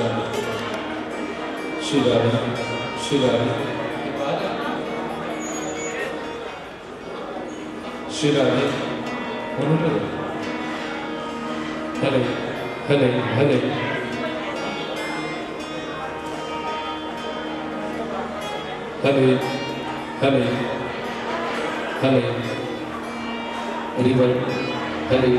राधे श्री राधे श्री राधे श्री राधे हरे हरे हरे हरे हरे हरे हरिवल हरे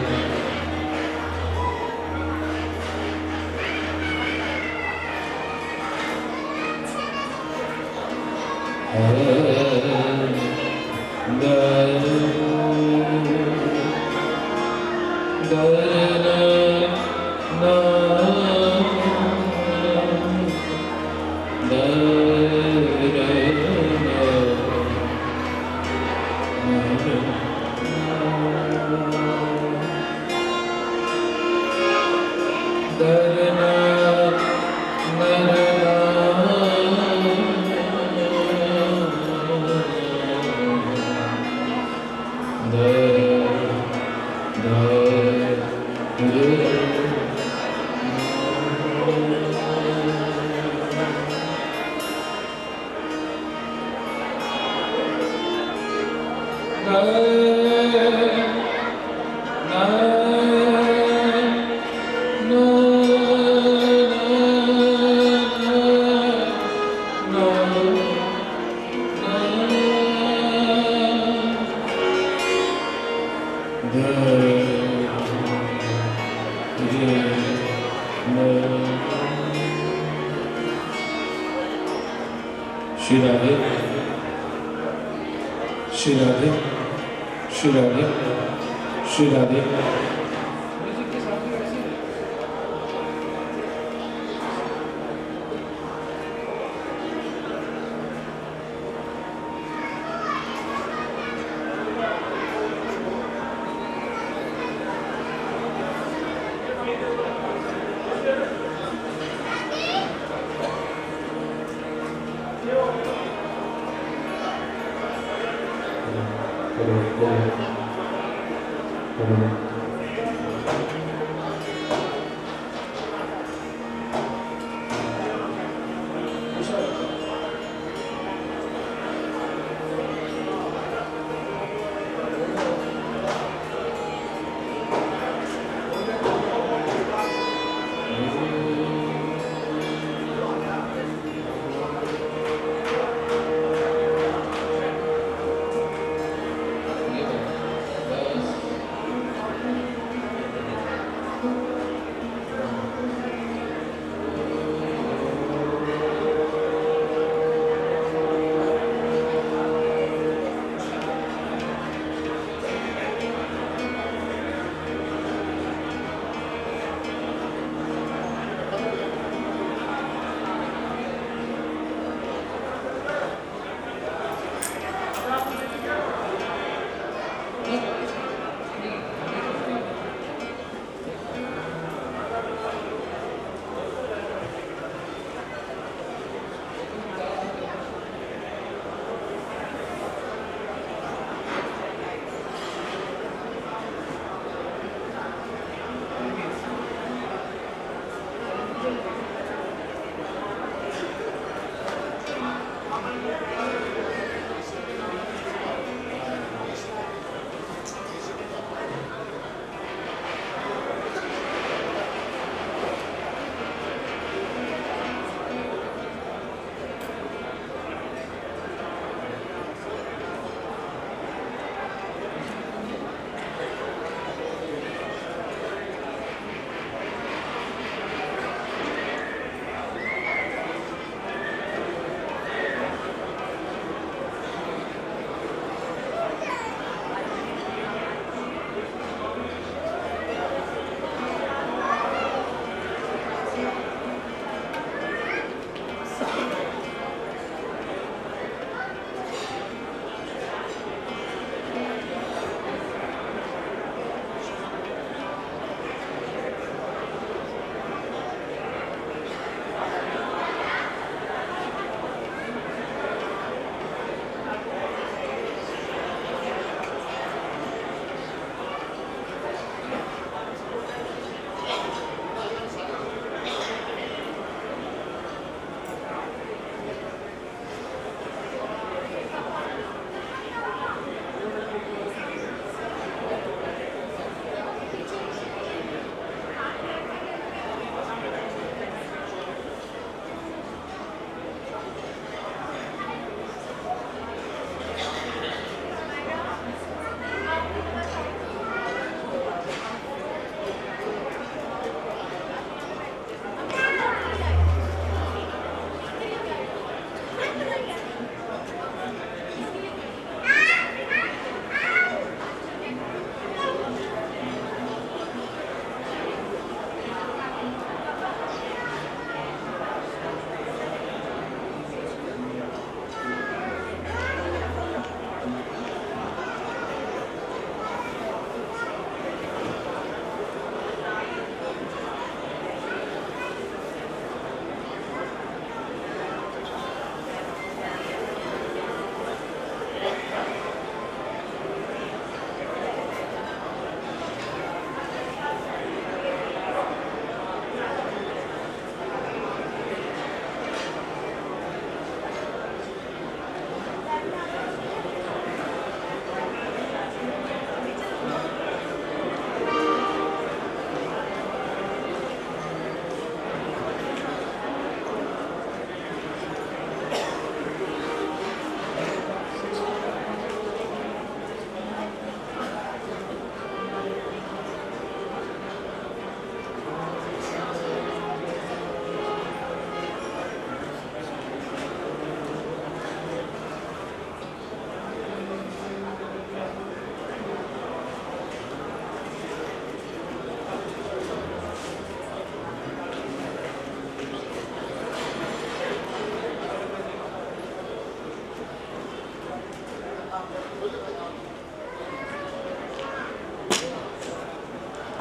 श्री राधे श्री राधे श्री राधे श्री राधे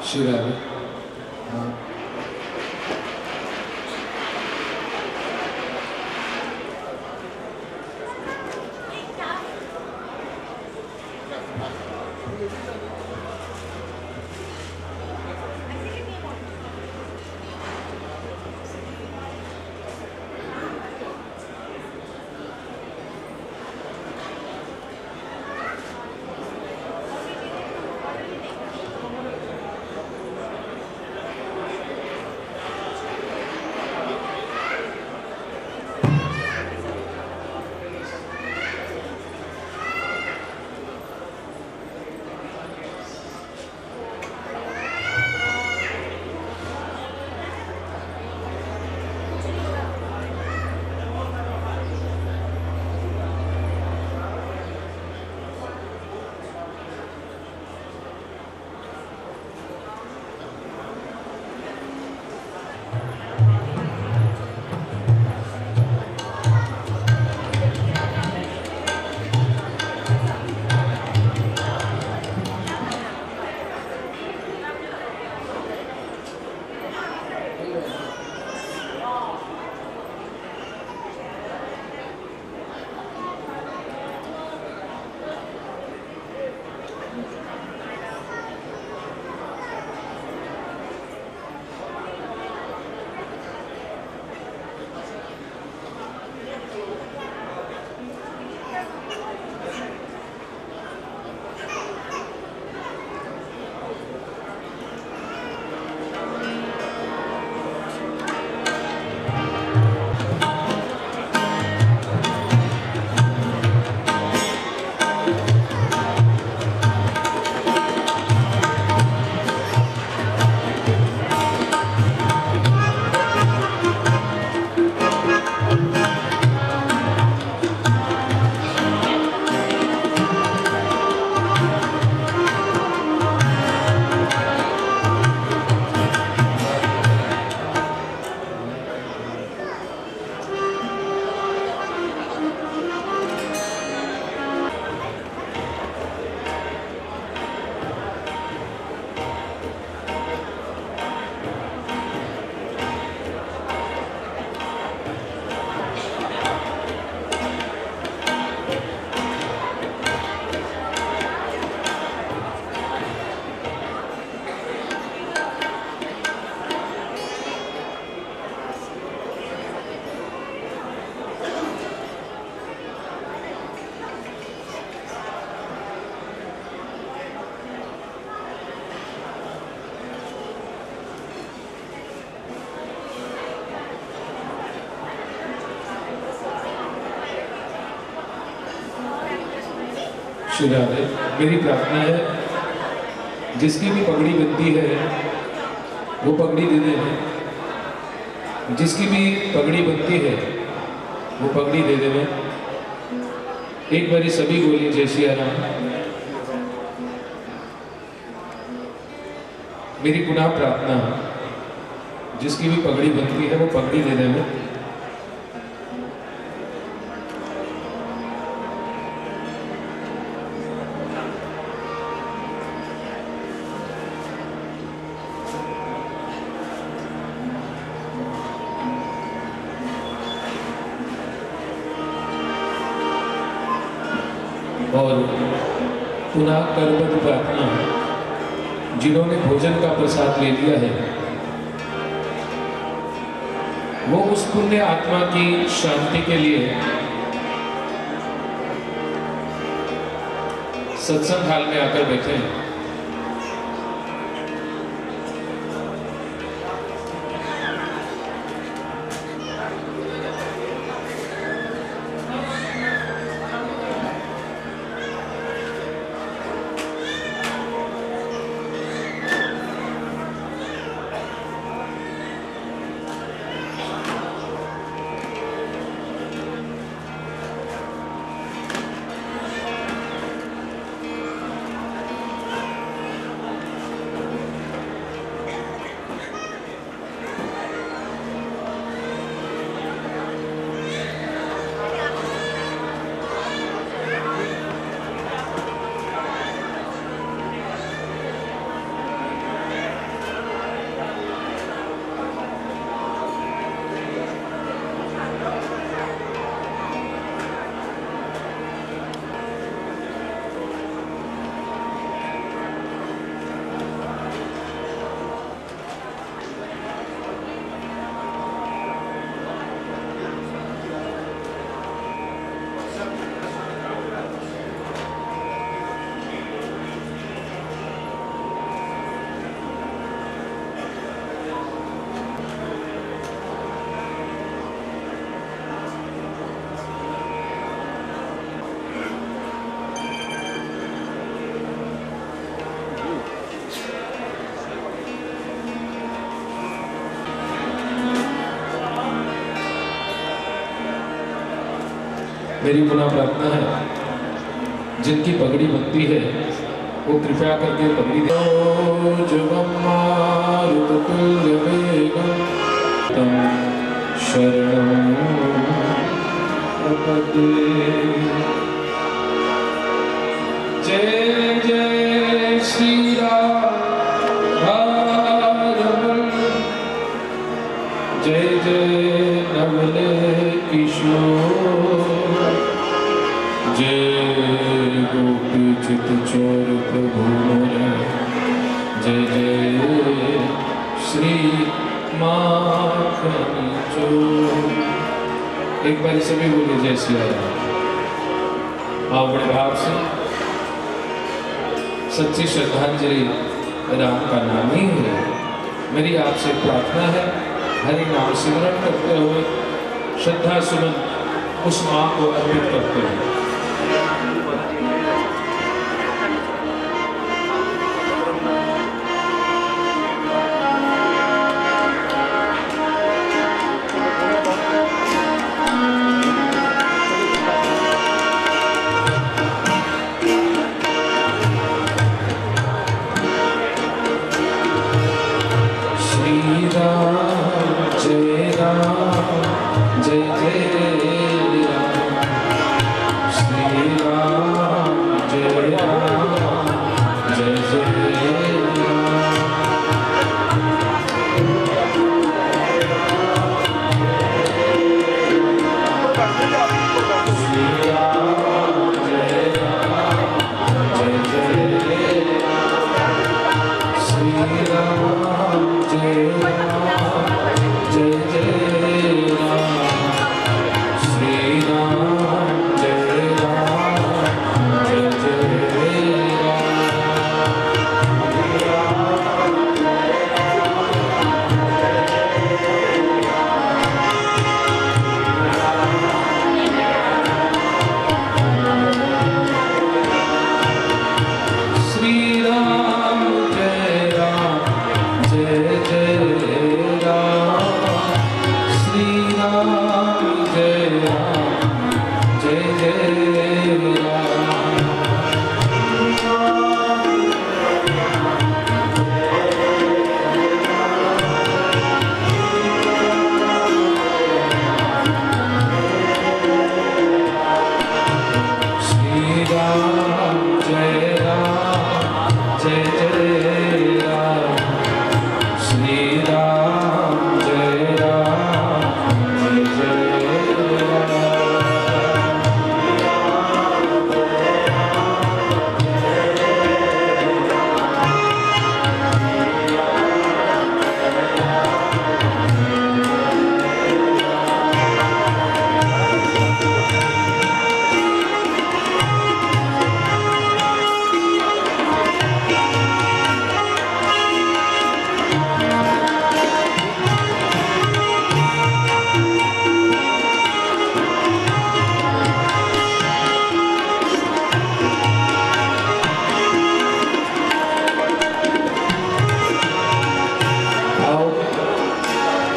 श्री राधे। श्री राधे। मेरी प्रार्थना है जिसकी भी पगड़ी बनती है वो पगड़ी दे दें, जिसकी भी पगड़ी बनती है वो पगड़ी दे दें। एक बारी सभी बोलिए जय श्री राम। मेरी पुनः प्रार्थना, जिसकी भी पगड़ी बनती है वो पगड़ी दे दें। और पुनः करबद्ध प्रार्थना, जिन्होंने भोजन का प्रसाद ले लिया है वो उस पुण्य आत्मा की शांति के लिए सत्संग हाल में आकर बैठे हैं। मेरी पुनः प्रार्थना है, जिनकी पगड़ी बनती है वो कृपया करके पगड़ी तम शरणं प्रपद्ये। जय जय श्री राम, जय जय नवले किशोर, जय गोपी चित चोर प्रभु मोरे, जय जय श्री माखन चोर। एक बार सभी बोले जय श्री राम। आओ बड़े भाव से सच्ची श्रद्धांजलि राम का नाम ही है। मेरी आपसे प्रार्थना है, हरि नाम सिमरन करते हुए श्रद्धा सुमन उस मां को अर्पित करते हैं।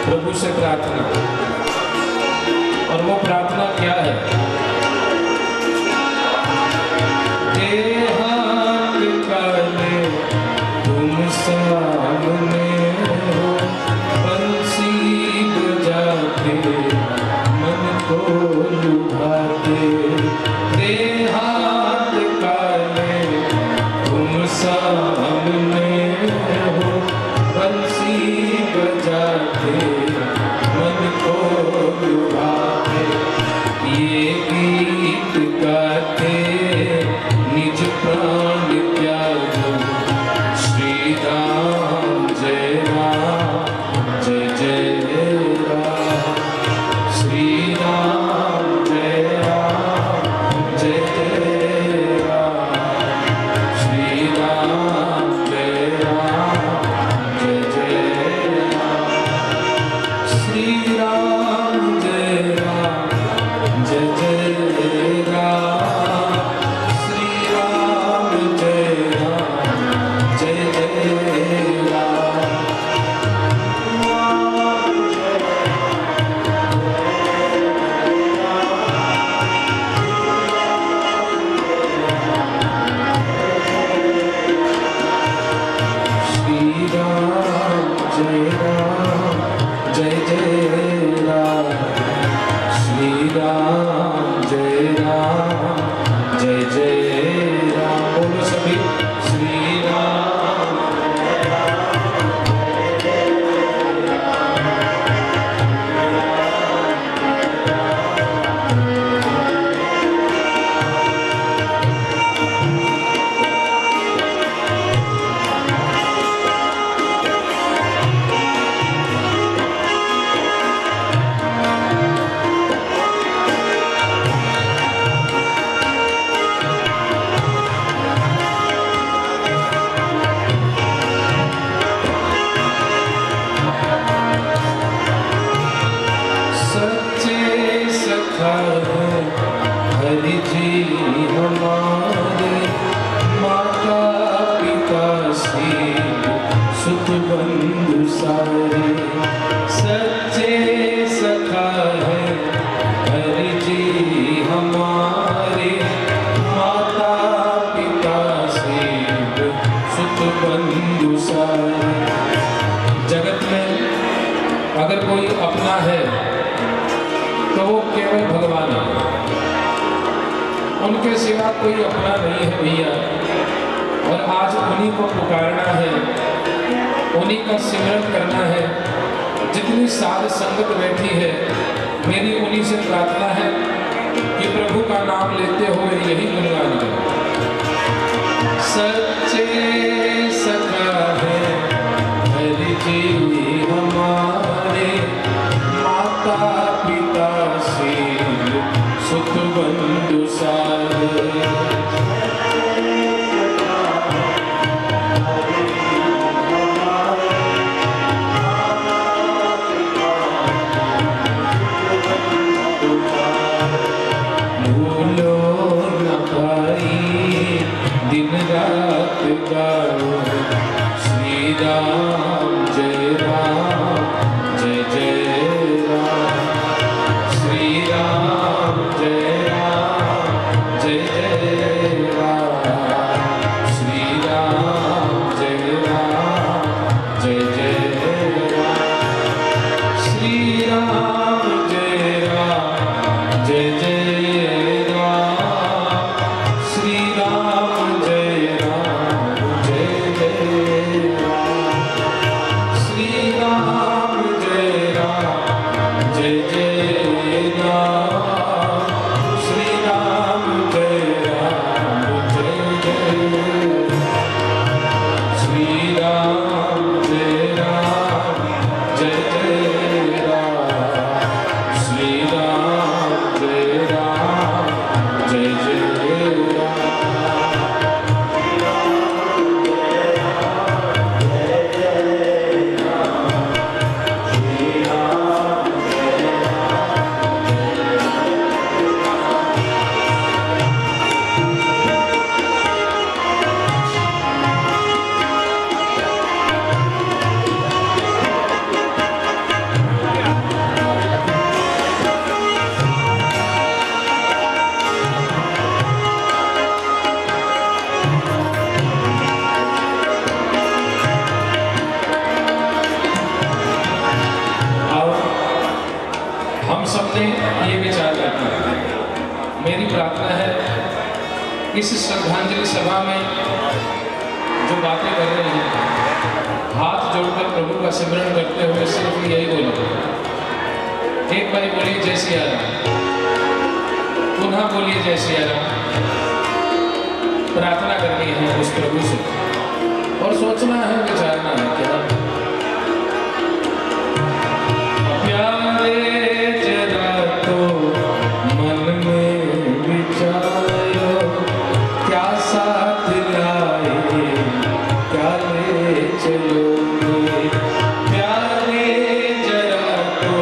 प्रभु से प्रार्थना, और वो प्रार्थना क्या है? देहांत काले तुम सामने हो, बंसी बजाते मन को लुभाते। देहांत काले तुम सामने हो, बंसी बजाते मन सारे, सच्चे सखा है हरि जी हमारे, माता पिता सेव सुत बंधु सारे। जगत में अगर कोई अपना है तो वो केवल भगवान है, उनके सिवा कोई अपना नहीं है भैया। और आज उन्हीं को पुकारना है, उन्हीं का सिमरन करना है। जितनी साध संगत बैठी है, मेरी उन्हीं से प्रार्थना है कि प्रभु का नाम लेते हुए यही गुणगान करें। सच्चे सखा है हरि जी हमारे, माता पिता सेव सुत बंधु सारे। दिन रात गाओ श्री राम जय जय राम, श्री राम जय जय राम, श्री राम जय जय राम, श्री राम जय जय राम, श्री राम जय मेरी प्रार्थना है इस श्रद्धांजलि सभा में जो बातें कर रहे हैं, हाथ जोड़कर प्रभु का सिमरन करते हुए सिर्फ यही बोलो, एक बार बोलिए जय सिया राम, पुनः बोलिए जय सिया राम। प्रार्थना करनी है उस प्रभु से और सोचना है, विचारना है क्या प्यारे जरा तो मन में विचारो, क्या साथ लाए क्या ले चलोगे, प्यारे जरा तो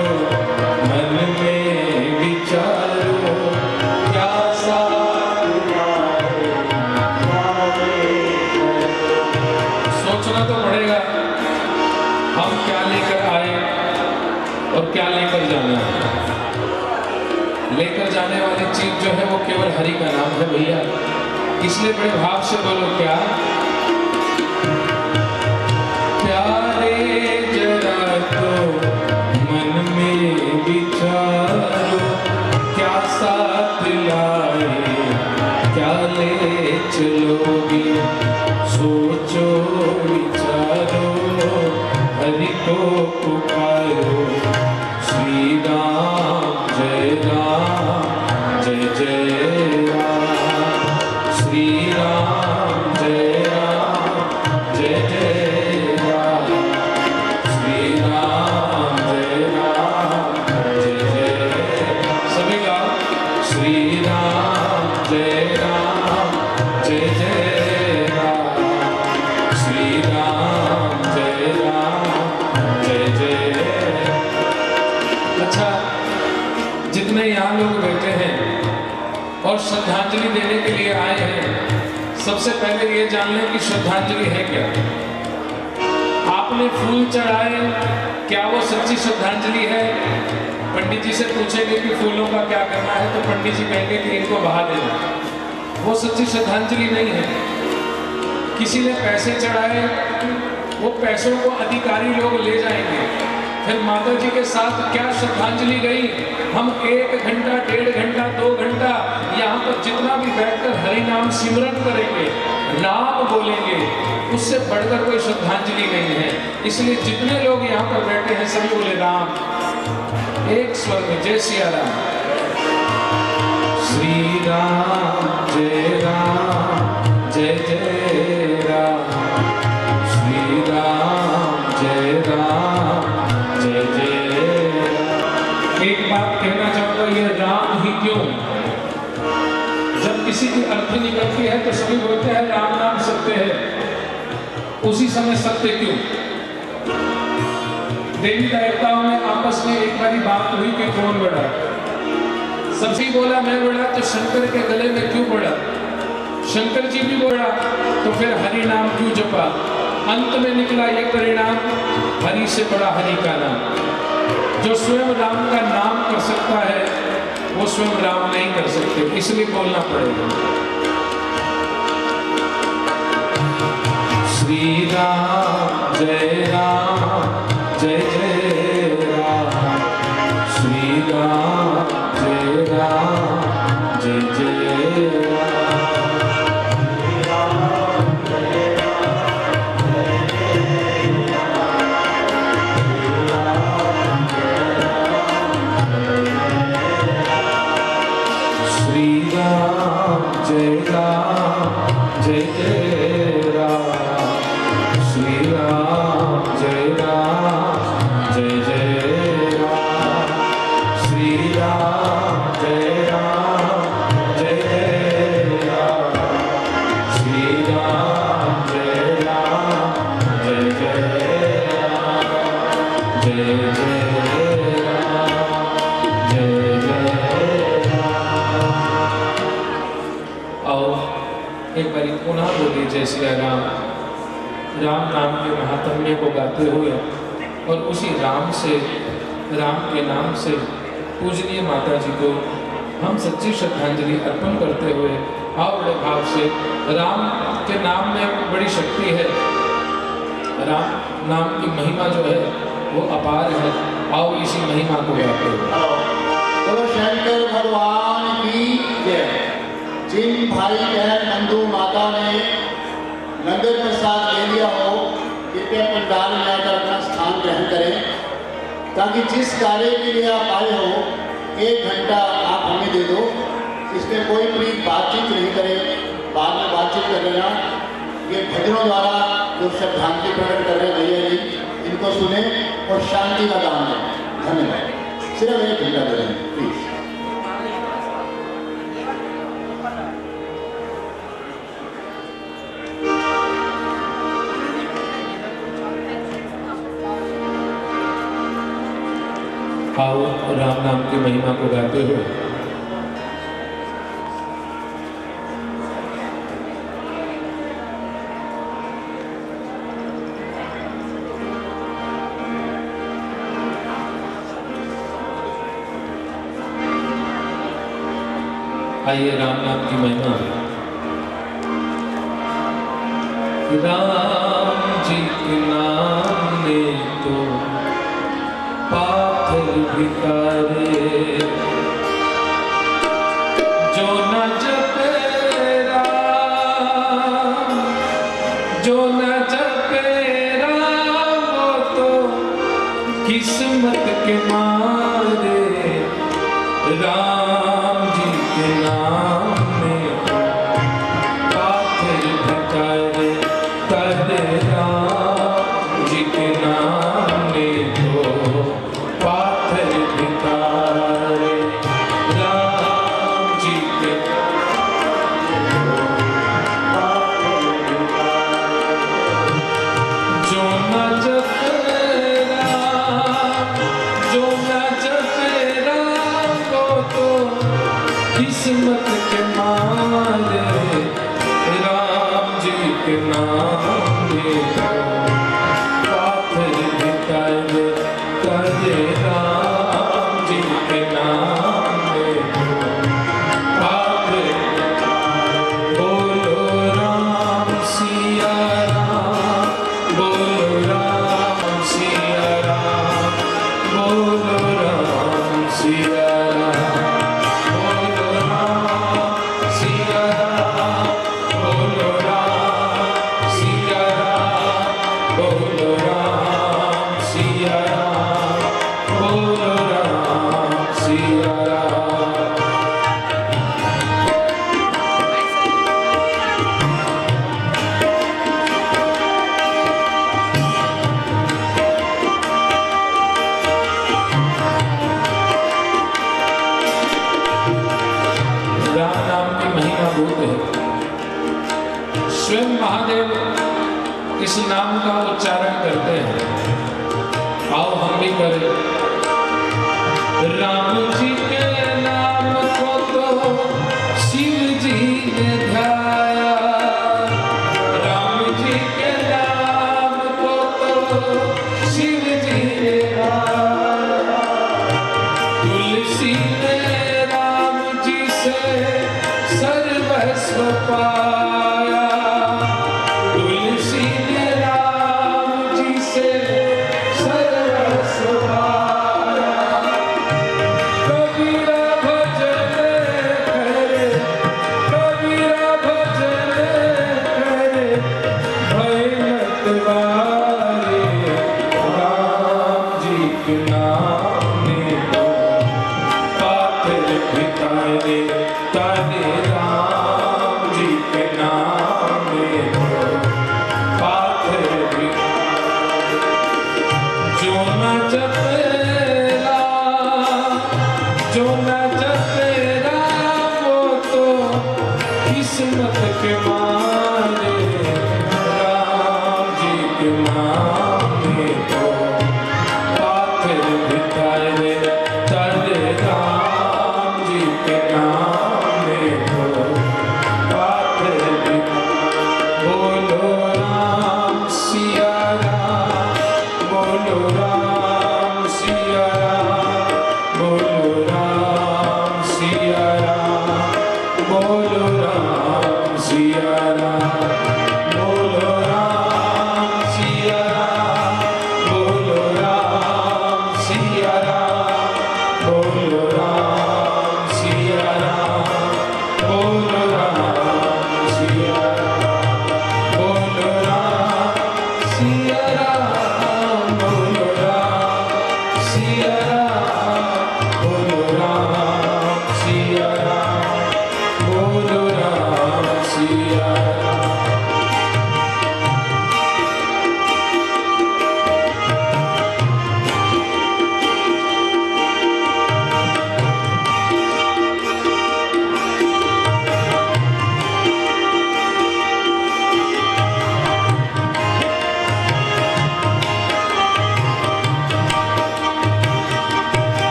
मन में विचारो, क्या साथ लाए क्या ले चलोगे। सोचना तो पड़ेगा हम क्या लेकर आए और क्या लेकर जाना है। लेकर जाने वाली चीज जो है वो केवल हरि का नाम है भैया, इसलिए बड़े भाव से बोलो क्या प्यारे जरा तो मन में विचारो, क्या साथ लाए क्या ले चलोगे, सोचो विचारो हरि को पुकारो, श्री राम जय जय राम, श्री राम जय जय राम, श्री राम जय जय। सभी गाओ श्री राम जय जय राम, श्री राम जय जय। अच्छा, जितने यहाँ लोग बैठे हैं और श्रद्धांजलि देने के लिए आए हैं, सबसे पहले ये जान लें कि श्रद्धांजलि है क्या। आप आपने फूल चढ़ाए, क्या वो सच्ची श्रद्धांजलि है? पंडित जी से पूछेंगे कि फूलों का क्या करना है, तो पंडित जी कहेंगे कि इनको बहा देना। वो सच्ची श्रद्धांजलि नहीं है। किसी ने पैसे चढ़ाए, वो पैसों को अधिकारी लोग ले जाएंगे, फिर माता जी के साथ क्या श्रद्धांजलि गई? हम 1 घंटा, 1.5 घंटा, 2 घंटा यहाँ पर जितना भी बैठकर हरि नाम सिमरन करेंगे, नाम बोलेंगे, उससे बढ़कर कोई श्रद्धांजलि नहीं है। इसलिए जितने लोग यहाँ पर बैठे हैं सभी बोले राम, एक स्वर में जय सिया राम। श्री राम जय राम जय जय राम, श्री राम जय राम जय जय राम। एक बात कहना चाहूंगा, ये राम ही क्यों? जब किसी की अर्थी निकलती है तो सभी बोलते हैं राम नाम सत्य है। उसी समय सत्य क्यों? देवी देवताओं में आपस में एक बारी बात हुई कि कौन बड़ा? सबसे बोला मैं बड़ा, तो शंकर के गले में क्यों पड़ा? शंकर जी भी बोला, तो फिर हरि नाम क्यों जपा? अंत में निकला ये परिणाम, हरि से बड़ा हरि का नाम। जो स्वयं राम का नाम कर सकता है वो स्वयं राम नहीं कर सकते, इसलिए बोलना पड़ेगा। श्री राम जय राम जय जय राम, श्री राम जय राम जय जय राम। श्री राम जय राम जय जय राम, श्री राम जय राम जय जय राम, श्री राम जय राम जय जय राम, श्री राम जय राम जय जय राम, जय जय राम जय जय राम। और एक बारी पुनः बोली जय श्री राम। राम नाम के महात्म्य को गाते हुए और उसी राम से, राम के नाम से पूजनीय माता जी को हम सच्ची श्रद्धांजलि अर्पण करते हुए आओ बड़े भाव से, राम के नाम में बड़ी शक्ति है, राम नाम की महिमा जो है वो अपार है। आओ इसी महिमा को गाते हुए बोलो शंकर भगवान की जय। जिन भाई बहन नंदू माता ने लंगर प्रसाद ले लिया हो, कृपया पंडाल में आकर अपना स्थान ग्रहण करें, ताकि जिस कार्य के लिए आप आए हो 1 घंटा आप हमें दे दो। इसमें कोई भी बातचीत नहीं करें, बाद में बातचीत कर लेना। ये भजनों द्वारा जो श्रद्धांजलि प्रकट कर रहे भैया जी, इनको सुने और शांति का दान दें। धन्यवाद। सिर्फ 1 घंटा करें प्लीज। आओ राम नाम की महिमा को गाते हुए आइए राम नाम की महिमा। राम जी के नाम ने तो पाथर भिकारे, जो न जपे राम, जो न जपे राम, वो तो किस्मत के मारे। राम जी के नाम में पाथर भिकारे, करे राम जी के नाम में तो पाथर भिकारे। राम जी के जो न जपे राम, जो न जपे राम, को तो किस्मत के मारे। राम जी के नाम में तो सिया राम, बोलो राम सिया राम, बोलो राम सिया राम, बोलो राम सिया राम, बोलो राम सिया राम, बोलो राम सिया राम, बोलो राम सिया राम। राम नाम की महिमा बहुत है। स्वयं महादेव इस नाम का उच्चारण करते हैं। आओ हम भी करें। राम जी के नाम को तो शिव जी ने ध्याया, राम जी के नाम को तो शिव जी ने ध्याया। तुलसी ने राम जी से सर्वस्व पाया, तुलसी ने राम जी से सर्वस्व पाया।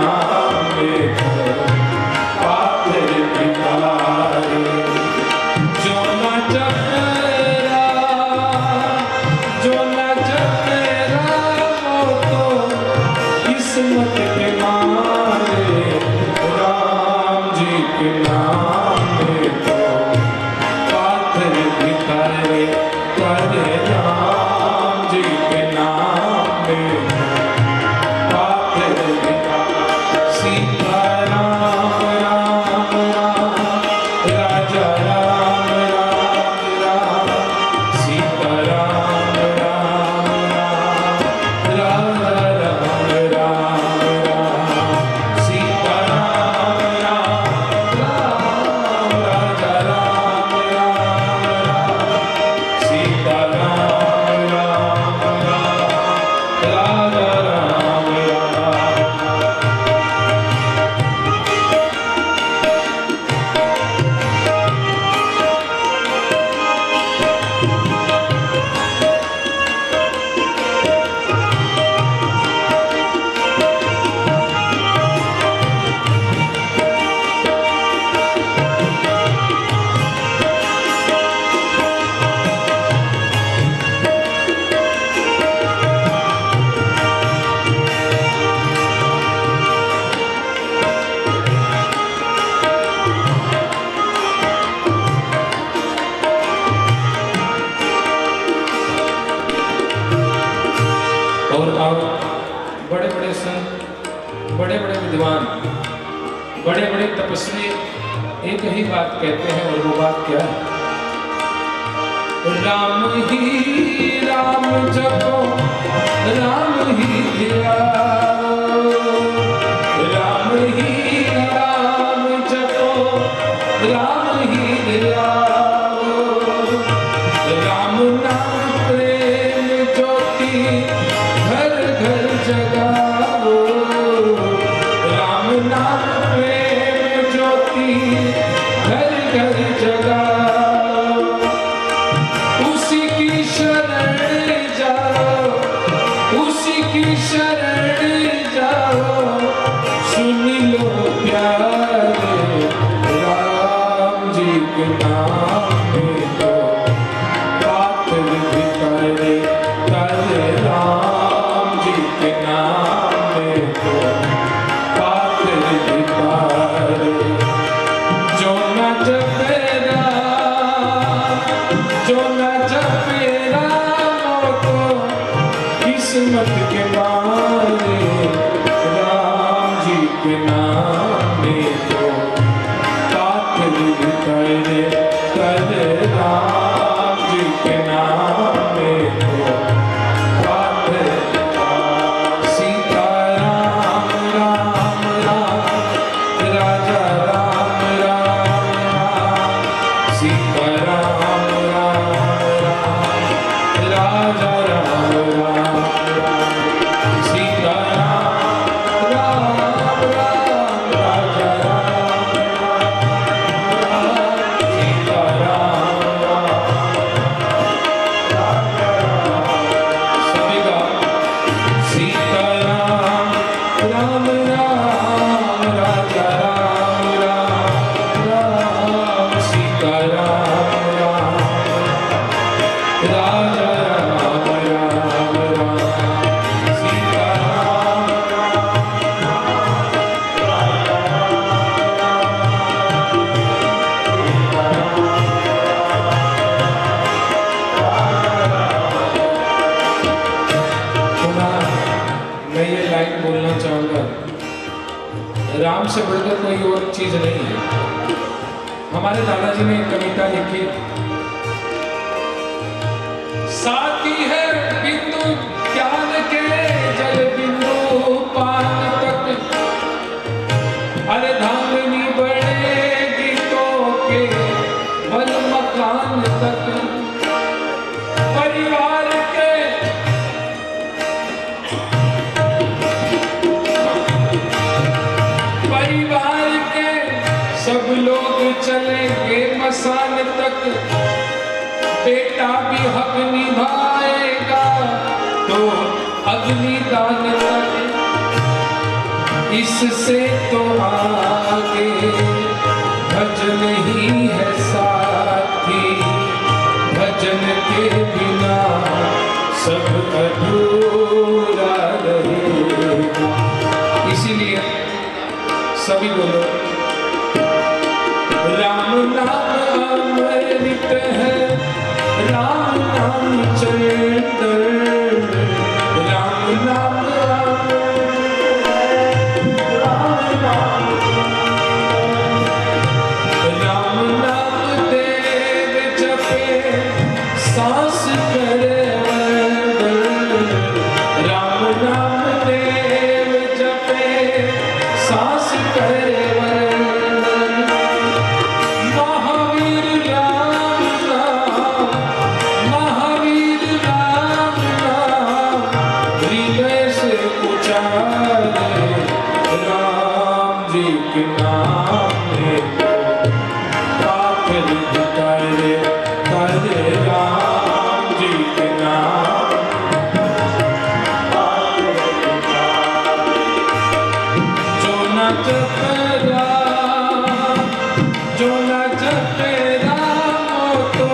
नाम में तो पाथर भिखारी। जो न जपेरा वो तो किस्मत के मारे। राम जी के नाम में तो पाथर भिखारी। करे राम जी के नाम में पाथर भिखारी। सीता राम राम राम राजा राम राम राम। सीता राम राम राम राजा राम राम राम। सीता राम राम राम राजा राम राम राम। सीता राम राम राम राजा राम राम। और अब बड़े बड़े संत, बड़े बड़े विद्वान, बड़े बड़े तपस्वी एक ही बात कहते हैं, और वो बात क्या है? राम ही राम जपो, राम ही ध्याओ। राम ही राम जपो, राम ही ध्याओ। राम नाम प्रेम ज्योति घर घर जगाओ। राम नाम प्रेम ज्योति घर घर जगाओ। उसी की शरण जाओ, उसी की शरण जाओ। सुन लो प्यारे, राम जी के नाम में तो पाथर भिखारी। करे राम जी के नाम में तो पाथर भिखारी। जो न जपेरा, जो न जपेरा वो तो किस्मत के मारे। राम जी के नाम में तो पाथर भिखारी। करे राम जी के नाम में तो पाथर भिखारी। सीता राम राम राम राजा राम राम राम। सीता राम राम राम राजा राम राम राम। सीता राम राम राम राजा राम राम राम। सीता राम राम सभी का। सीता राम राम राम राजा राम राम राम। सीता राम राम राजा राम राम राम। सीता राम मैं ये लाइन बोलना चाहूंगा, राम से बढ़कर कोई और चीज नहीं है। हमारे दादाजी ने एक कविता लिखी, साथी है बिंदु ज्ञान के जल बिंदु पान तक। अरे धामनी बढ़ेगी तो के बल मकान तक। परिवार के सब लोग चलेंगे मसान तक। बेटा भी हक निभाएगा तो अग्निदान तक। इससे तो आगे भजन ही है साथी, भजन के बिना सब अधूरा रहेगा। इसीलिए सभी बोलो, राम नाम अमृत है, राम नाम चंदन, राम नाम सांस करे वंदन, राम नाम देव जपे सांस करे वंदन। महावीर राम नाम, महावीर राम नाम हृदय से उचारे, राम जी के नाम में पाप करे करे राम जी के नाम। जो न जपे राम, जो न जपे राम तो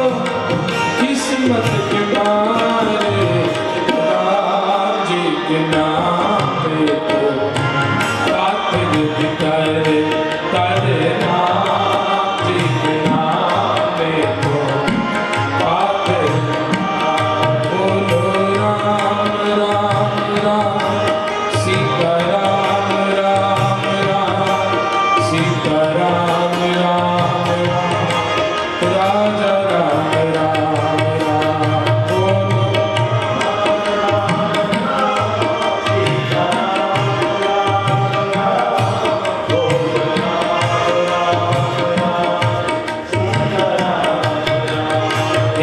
किस्मत के मारे, राम जी के नाम पे तो खातिर करे करे राम जी के नाम पे तो। बोलो राम राम राम, सीता राम राम राम, सीता राम राम राम, राजा राम राम राम। बोलो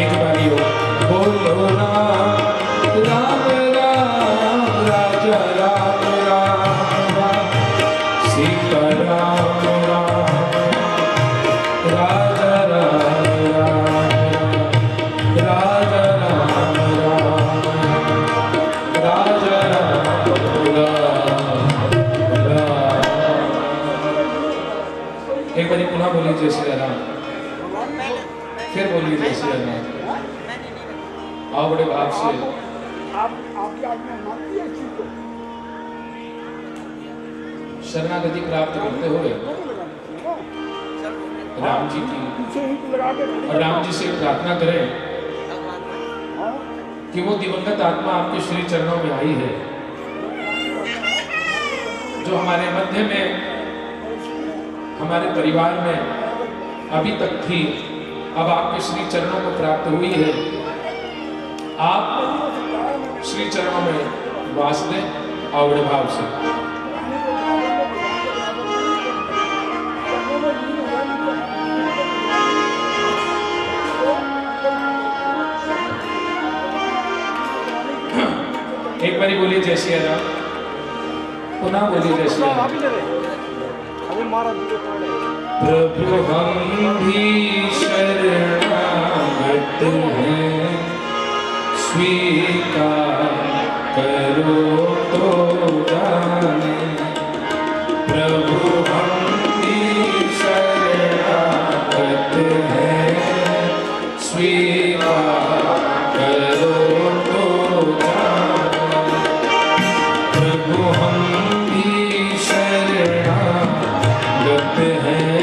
एक बारी हो, बोलो राम राम राम, राजा राम राम राम, सीता राम राम, राजा राम राम, राजा राम राम, राजा राम राम। एक बारी पुनः बोलिए जय श्री राम, फिर बोलिए जय श्री राम। आओ बड़े भाव से शरणागति प्राप्त करते हुए राम जी की और राम जी से प्रार्थना करें कि वो दिवंगत आत्मा आपके श्री चरणों में आई है, जो हमारे मध्य में, हमारे परिवार में अभी तक थी, अब आपके श्री चरणों को प्राप्त हुई है। आप श्री चरणों में वास दें और बड़े भाव से। एक बारी बोलिए जय श्री राम, पुनः बोलिए जय श्री राम। प्रभु हम भी शरणागत हैं, स्वीकार करो तो जाने। प्रभु हम भी शरणागत हैं, स्वीकार करो तो जाने। प्रभु हम भी शरणागत हैं,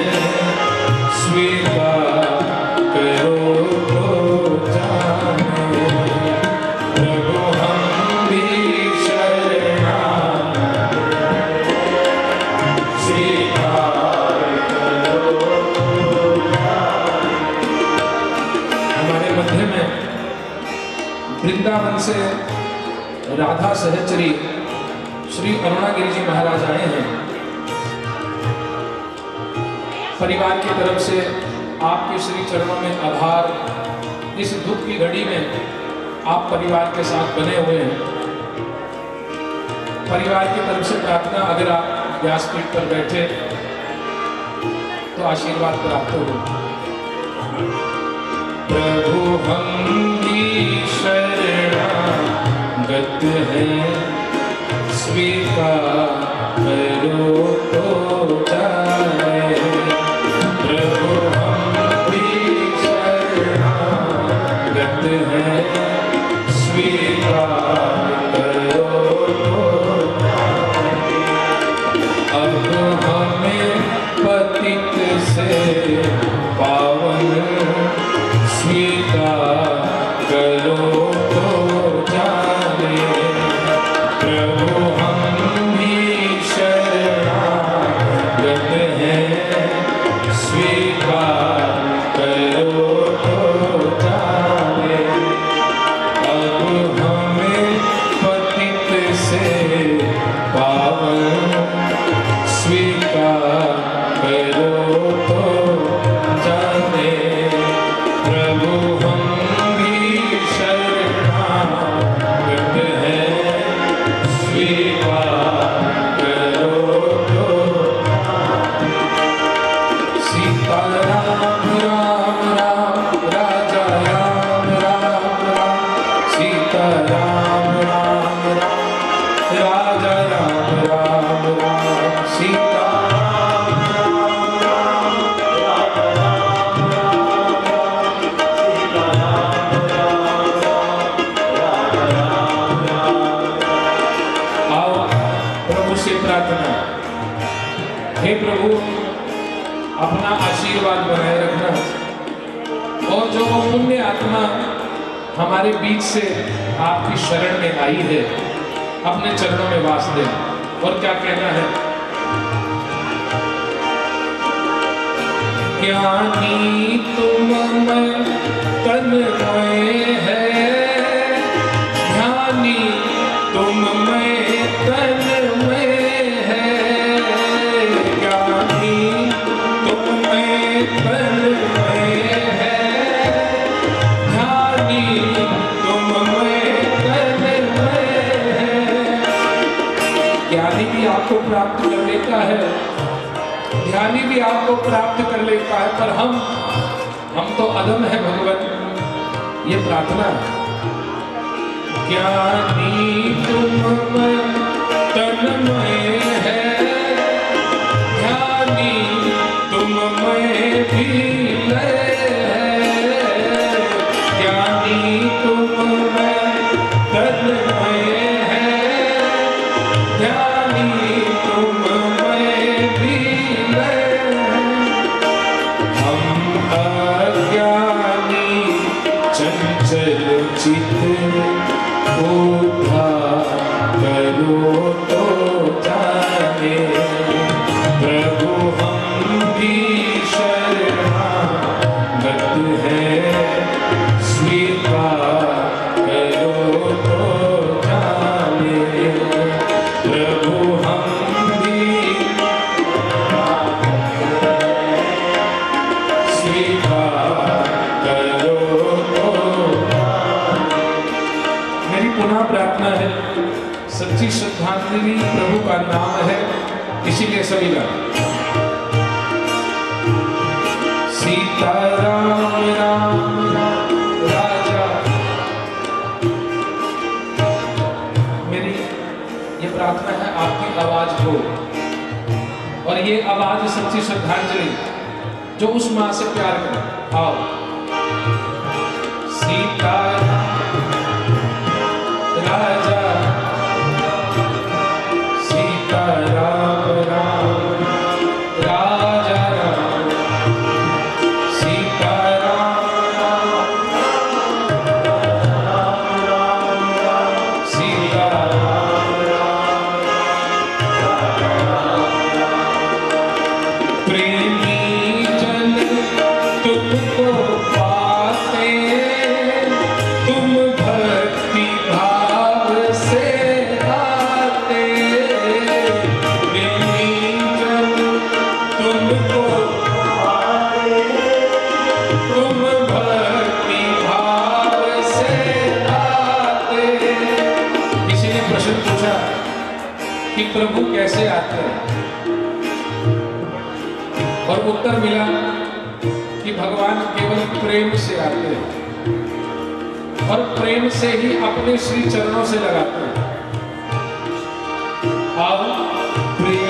स्वीकार करो तो जाने। प्रभु हम भी स्वीकार करो तो जाने। हमारे मध्य में वृंदावन से राधा सहचरी श्री अरुणागिरी जी महाराज आए हैं। परिवार की तरफ से आपके श्री चरणों में आभार। इस दुख की घड़ी में आप परिवार के साथ बने हुए हैं। परिवार की तरफ से प्रार्थना, अगर आप व्यासपीठ पर बैठे तो आशीर्वाद प्राप्त हो। प्रभु हम भी शरणागत हैं, स्वीकार करो तो जाने प्रभु हम भी शरणागत हैं स्वीकार करो तो अब हमें पतित से पावन स्वीकार करो तो जाने प्रभु हम भी शरणागत हैं स्वीकार करो तो जाने अब हमें पतित से पावन स्वीकार करो तो जाने प्रभु हम भी शरणागत हैं स्वीकार करो तो सीता राम राम राम राजा राम राम राम सीता राम राम राम राजा राम राम राम सीता आओ प्रभु से प्रार्थना, हे प्रभु अपना आशीर्वाद बनाए रखना और जो पुण्य आत्मा हमारे बीच से आपकी शरण में आई है अपने चरणों में वास दे। और क्या कहना है? ज्ञानी तुम में तन्मय है, ज्ञानी तुम में तन्मय है, ज्ञानी तुम में तन्मय है, ज्ञानी तुम में तन्मय है। ज्ञानी भी आपको प्राप्त कर लेता है, ध्यानी भी आपको प्राप्त कर लेता है, पर हम तो अदम है भगवत। ये प्रार्थना, ज्ञानी तुम में तन्मय है, ध्यानी तुम में भी लय है, ज्ञानी तुम में तन्मय है, ध्यानी तुम में भी लय है। हम अज्ञानी चंचल चित्त उद्धार करो तो जाने प्रभु हम भी शरणागत हैं स्वीकार करो तो जाने प्रभु हम भी स्वीकार करो तो। मेरी पुनः प्रार्थना है, सच्ची श्रद्धांजलि प्रभु का नाम है, इसीलिए सभी का सीता राम राम राजा। मेरी ये प्रार्थना है आपकी आवाज को, और ये आवाज सच्ची श्रद्धांजलि जो उस मां से प्यार करे। आओ सीता राजा, सीता राम राम राजा राम, सीता राम राम राम राम, सीता राम राम। प्रेमी जन तुमको पाते, तुम भक्ति भाव से आते, प्रेमी जन तुमको पाते, तुम भक्ति भाव से आते। किसी ने प्रश्न पूछा कि प्रभु कैसे आते हैं, और उत्तर मिला कि भगवान केवल प्रेम से आते हैं और प्रेम से ही अपने श्री चरणों से लगाते हैं। अब प्रेम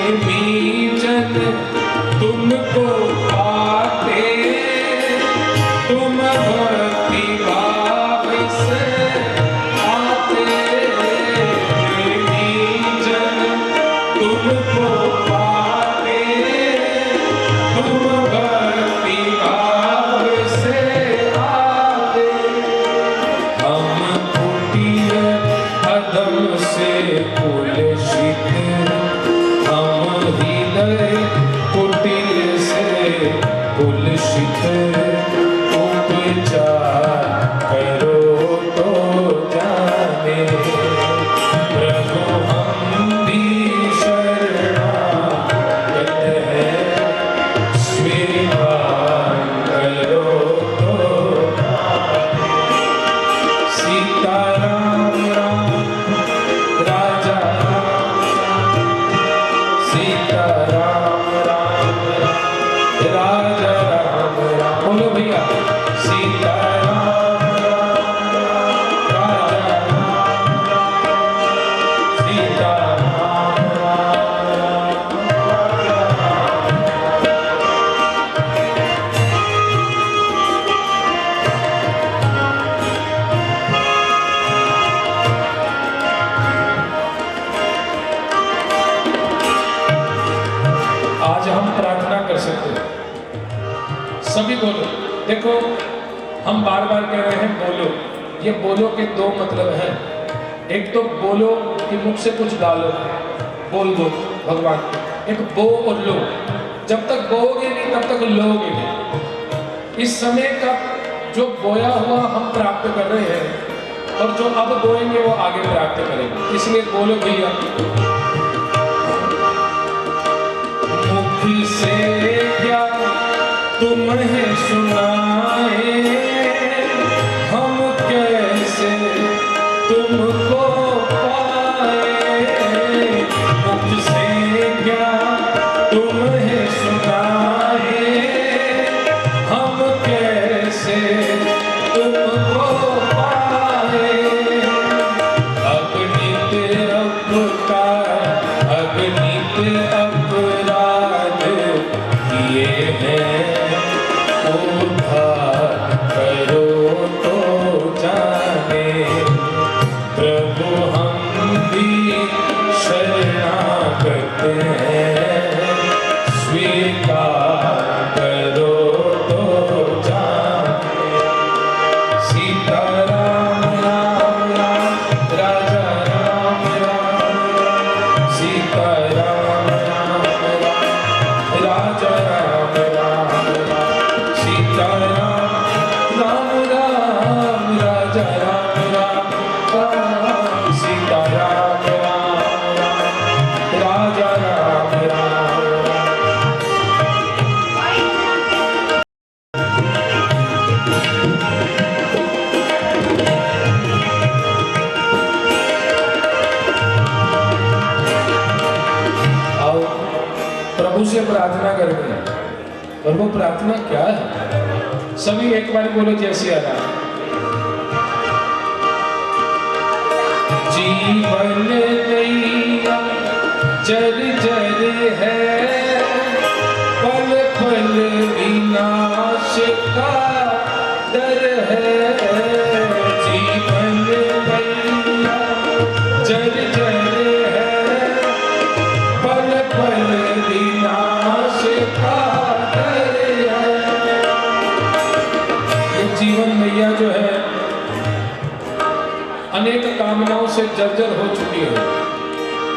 उचित उपचार करो तो जाने। प्रभु हम भी शरणागत हैं, स्वीकार करो तो जाने। सीता राम राम राजा राम सीता राम राम राजा राम राम। बोलो भैया सीता राम राम राजा राम सीता राम राम राजा आज हम प्रार्थना कर सकते हैं। सभी बोलो। देखो हम बार बार कह रहे हैं बोलो। ये बोलो के दो मतलब हैं। एक तो बोलो कि मुख से कुछ डालो, बोल दो भगवान। एक बो और लो। जब तक बोओगे नहीं तब तक लोगे नहीं। इस समय का जो बोया हुआ हम प्राप्त कर रहे हैं और जो अब बोएंगे वो आगे प्राप्त करेंगे। इसलिए बोलो भैया। मुख से क्या तुम्हें सुनाए, हम कैसे तुमको पाए। मुख से क्या तुम्हें सुनाए, हम कैसे तुमको पाए। अगणित अपराध किए हैं, उद्धार करो तो जाने। प्रभु हम भी शरणागत हैं, स्वीकार करो तो जाने। सीता राम राम राम राजा राम राम सीता राम राम राम राजा राम राम सीता राम राम राम राजा राम राम सीता राम राम राजा राम राम। आओ प्रभु से प्रार्थना करेंगे। और वो प्रार्थना क्या है? सभी एक बार बोलो जैसे आना। जीवन नैया जर्जर है, पल पल विनाश का डर है। जीवन नैया जर्जर है, पल पल विनाश का डर है। ये जीवन मैया जो है अनेक कामनाओं से जर्जर हो चुकी है।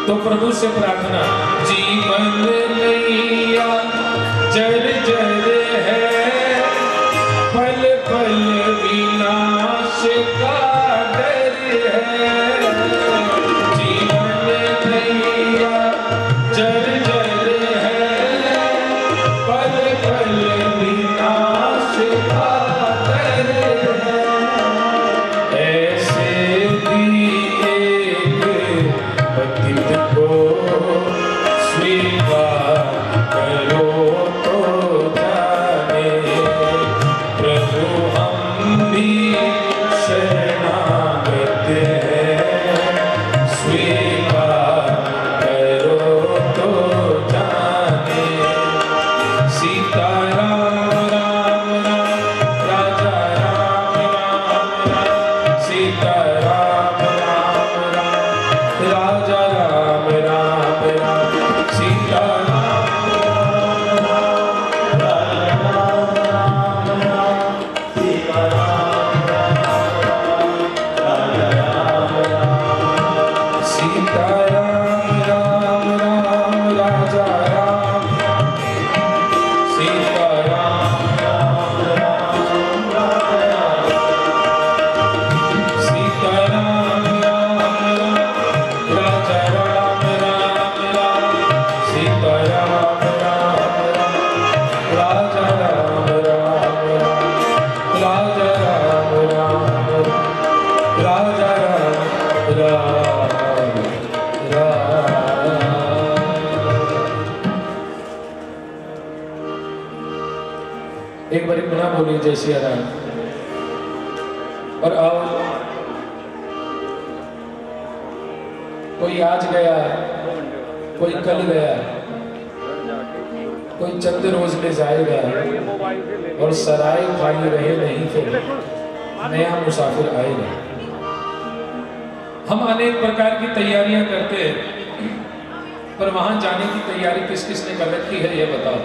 तो प्रभु से प्रार्थना। जीवन नैया जर्जर है, पल पल विनाश का डर है। जीवन नैया जर्जर है, पल पल विनाश का डर है। ऐसे भी एक पतित को स्वीकार एक बार पुनः बोलिए जय श्री राम। और आओ, कोई आज गया, कोई कल गया, कोई चंद रोज ले जाएगा, और सराय खाली रहे नहीं फिर नया मुसाफिर आएगा। हम अनेक प्रकार की तैयारियां करते हैं, पर वहां जाने की तैयारी किस किस ने कर रखी है ये बताओ?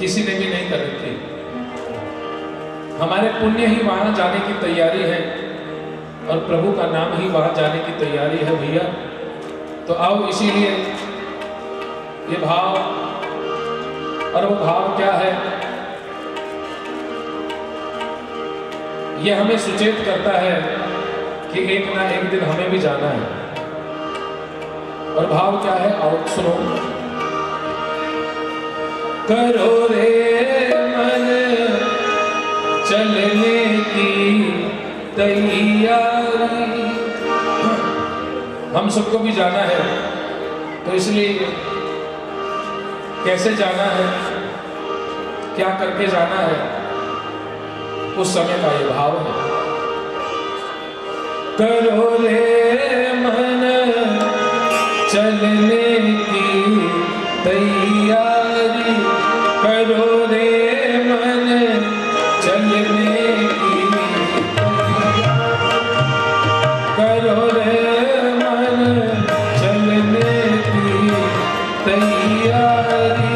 किसी ने भी नहीं कर रखी। हमारे पुण्य ही वहां जाने की तैयारी है, और प्रभु का नाम ही वहां जाने की तैयारी है भैया। तो आओ, इसीलिए ये भाव, और वो भाव क्या है? ये हमें सुचेत करता है कि एक ना एक दिन हमें भी जाना है। और भाव क्या है? आओ सुनो। करो रे मन चलने की तैयारी। हम सबको भी जाना है, तो इसलिए कैसे जाना है, क्या करके जाना है, उस समय का ये भाव है। करो रे मन चलने की तैयारी, करो रे मन चलने की तैयारी, करो रे मन चलने की तैयारी,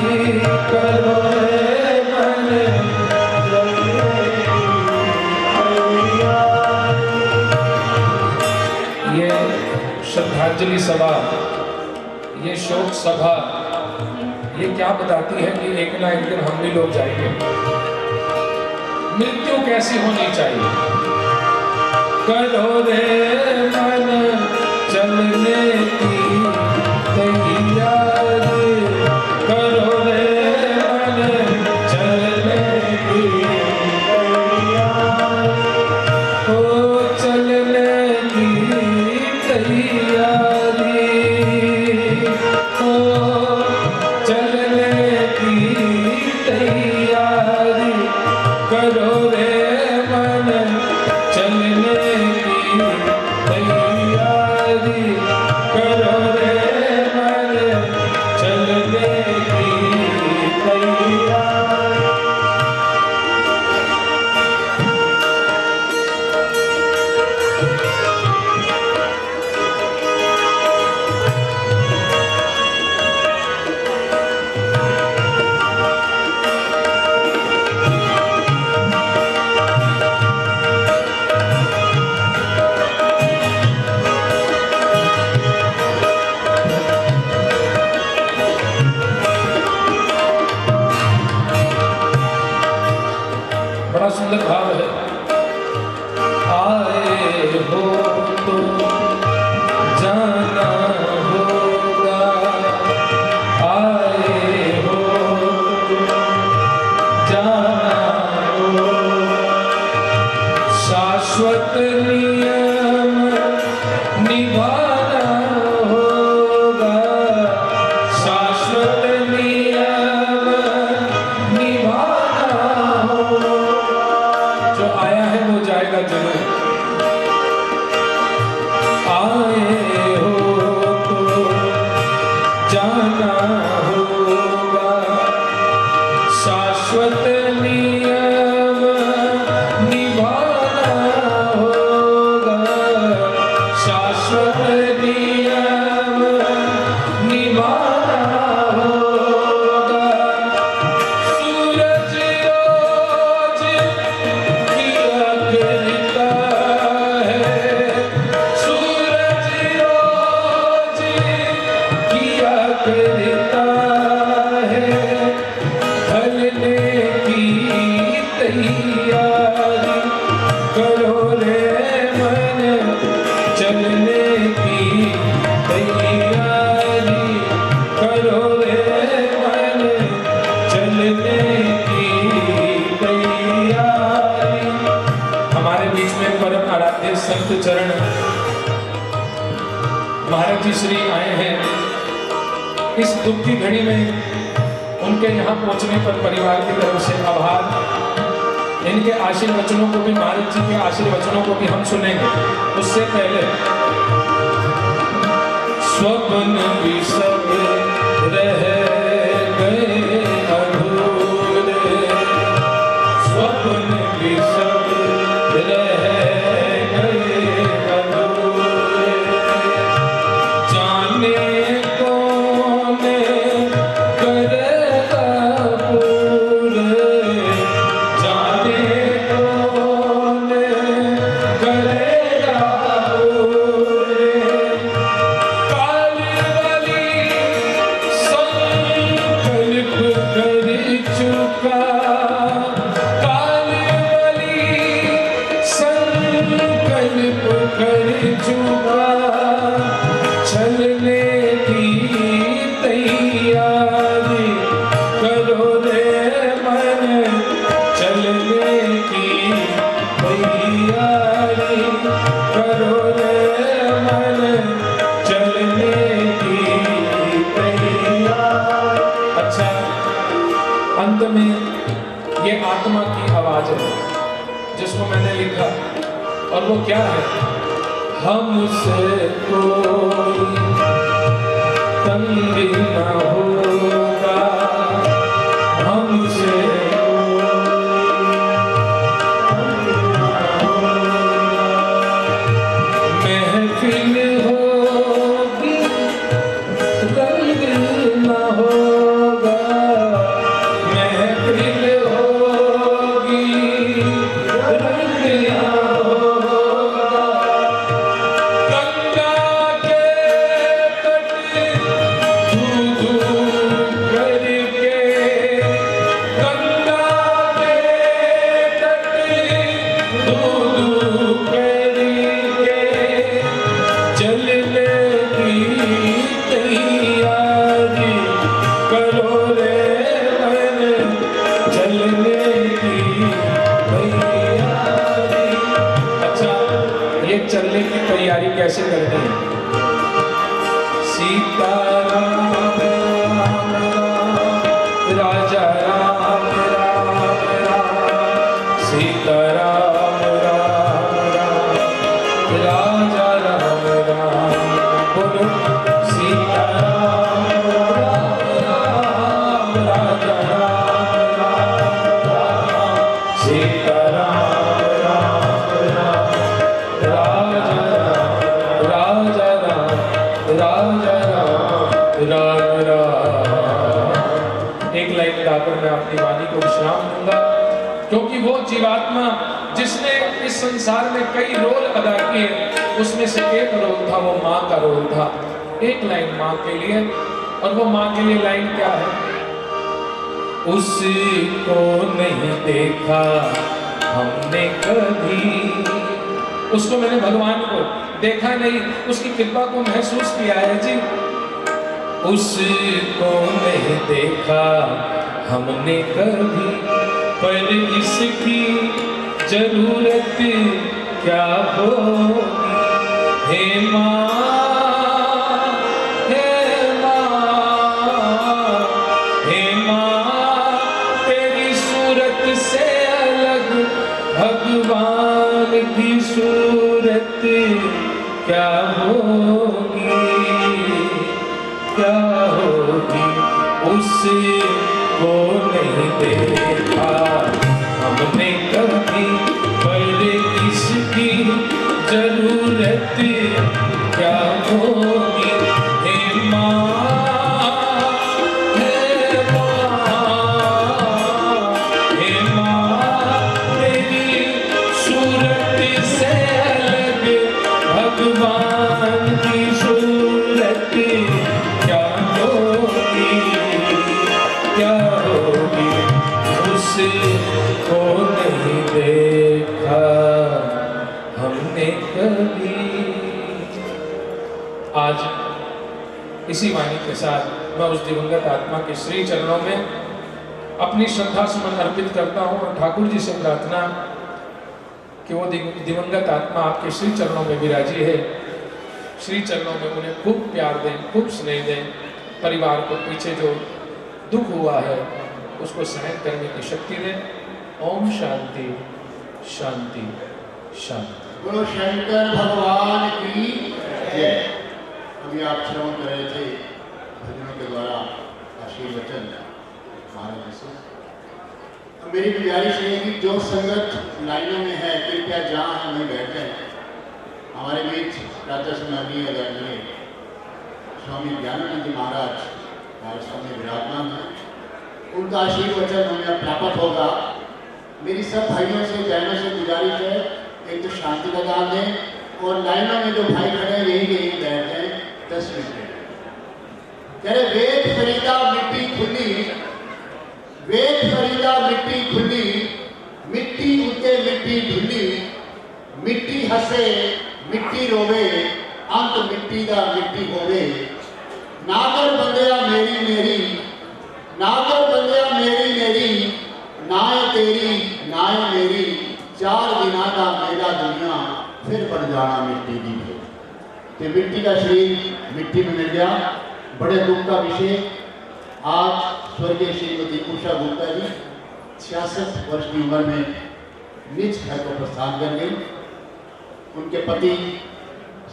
करो रे मन चलने की तैयारी। ये श्रद्धांजलि सभा, ये शोक सभा, ये क्या बताती है कि एक ना एक दिन हम भी लोग जाएंगे। मृत्यु कैसी होनी चाहिए? करो रे मन चलने की तैयारी, करो रे मन चलने की तैयारी, ओ चलने की तैयारी, ओ चलने की तैयारी, करो रे मन चलने की तैयारी, करो रे मन चलने की तैयारी। बड़ा सुंदर भाव है। आए हो तो जाना होगा, आए हो तो जाना होगा, शाश्वत नियम निभाना होगा, शाश्वत नियम निभाना होगा। जो आया है वो जाएगा जरूर। आए हो तो जाना होगा, शाश्वत नियम निभाना होगा, शाश्वत नियम निभाना होगा। सूरज रोज किया करता है, सूरज रोज किया करता है, ढलने की तैयारी, करो रे मन चलने की तैयारी, करो रे मन चलने की तैयारी। हमारे बीच में परम आराध्य संत चरण महाराज जी श्री आए हैं। इस दुख की घड़ी में उनके यहाँ पहुँचने पर परिवार की तरफ से आभार। इनके आशीर्वचनों को भी, महाराज जी के आशीर्वचनों को भी हम सुनेंगे। उससे पहले स्वप्न भी सब रह गए अधूरे, स्वप्न भी सब रह गए अधूरे, जाने कौन करेगा पूरे, जाने कौन करेगा पूरे, काली वाली संकल्प कर चुका, काली वाली संकल्प कर चुका, चलने की तैयारी करो रे मन, चलने की तैयारी करो रे मन, चलने की तैयारी। अच्छा, अंत में ये आत्मा की आवाज है जिसको मैंने लिखा, और वो क्या है? हमसे कोई तंग न होगा, हमसे महफिल होगी, रंग न होगा, महफिल होगी, रंग न होगा, गंगा के तट धू-धू करके, गंगा के तट धू-धू करके, चलने की तैयारी करो रे मन, चलने की तैयारी। अच्छा, ये चलने की तैयारी कैसे करनी है? सीताराम राम राम, राजा राम राम राम, सीताराम राम राम, राजा राम राम, बोलो सीताराम राम राम, राजा राम राम, सीताराम राम राम, राजा राम, राजा राम, राजा राम, राम राम। एक लाइन गाकर मैं अपनी वाणी को विश्राम दूंगा, क्योंकि वो जीवात्मा जिसने इस संसार में कई रोल अदा किए, उसमें से एक रोल था, वो माँ का रोल था। एक लाइन माँ के लिए, और वो माँ के लिए लाइन क्या है? उसको नहीं देखा हमने कभी, उसको मैंने भगवान को देखा नहीं, उसकी कृपा को महसूस किया है जी। उसको नहीं देखा हमने कभी, पर इसकी जरूरत क्या होगी? हे माँ, हे माँ, हे माँ, तेरी सूरत से अलग भगवान की सूरत क्या होगी? क्या होगी? उसको नहीं देखा हमने कभी, पर इसकी जरूरत क्या होगी? हे माँ, हे माँ, हे माँ, तेरी सूरत से अलग भगवान की सूरत क्या होगी? क्या होगी? उसको नहीं देखा हमने कभी। आज इसी वाणी के साथ मैं उस दिवंगत आत्मा के श्री चरणों में अपनी श्रद्धा सुमन अर्पित करता हूँ, और ठाकुर जी से प्रार्थना कि वो दिवंगत आत्मा आपके श्री चरणों में विराजी है, श्री चरणों में उन्हें खूब प्यार दें, खूब स्नेह दें, परिवार को पीछे जो दुख हुआ है उसको सहन करने की शक्ति दे। ओम शांति शांति शांति। बोलो शंकर भगवान की जय। अभी आप श्रवण कर रहे थे भजनों के द्वारा आशीर्वचन महाराज जी से। अब मेरी गुजारिश है कि जो संगत लाइनों में है कृपया जहाँ है वहीं बैठ जाएं। हमारे बीच प्रातः समाधि आदरणीय स्वामी ज्ञानानंद जी महाराज हमारे सामने विराजमान है। उनका आशीर्वचन हमें प्राप्त होगा। मेरी सब भाइयों से बहनों से गुजारिश है एक तो शांति का दान दें और लाइनों में जो भाई खड़े हैं यही के यही बैठ जाएं 10 मिनट। कह रहे वेद फरीदा मिट्टी खुली, वेद फरीदा मिट्टी खुली, मिट्टी उते मिट्टी धुली, मिट्टी हसे मिट्टी रोवे, अंत मिट्टी दा मिट्टी होवे। नागर बंदिया मेरी मेरी, नागर बंदिया मेरी मेरी, नाय तेरी नाय मेरी, चार दिना का मेला दुनिया फिर बन जाना मिट्टी की है। तो मिट्टी का शरीर मिट्टी में मिल गया। बड़े दुख का विषय आज स्वर्गीय श्रीमती उषा गुप्ता जी 66 वर्ष की उम्र में निज घर को प्रस्थान कर गई। उनके पति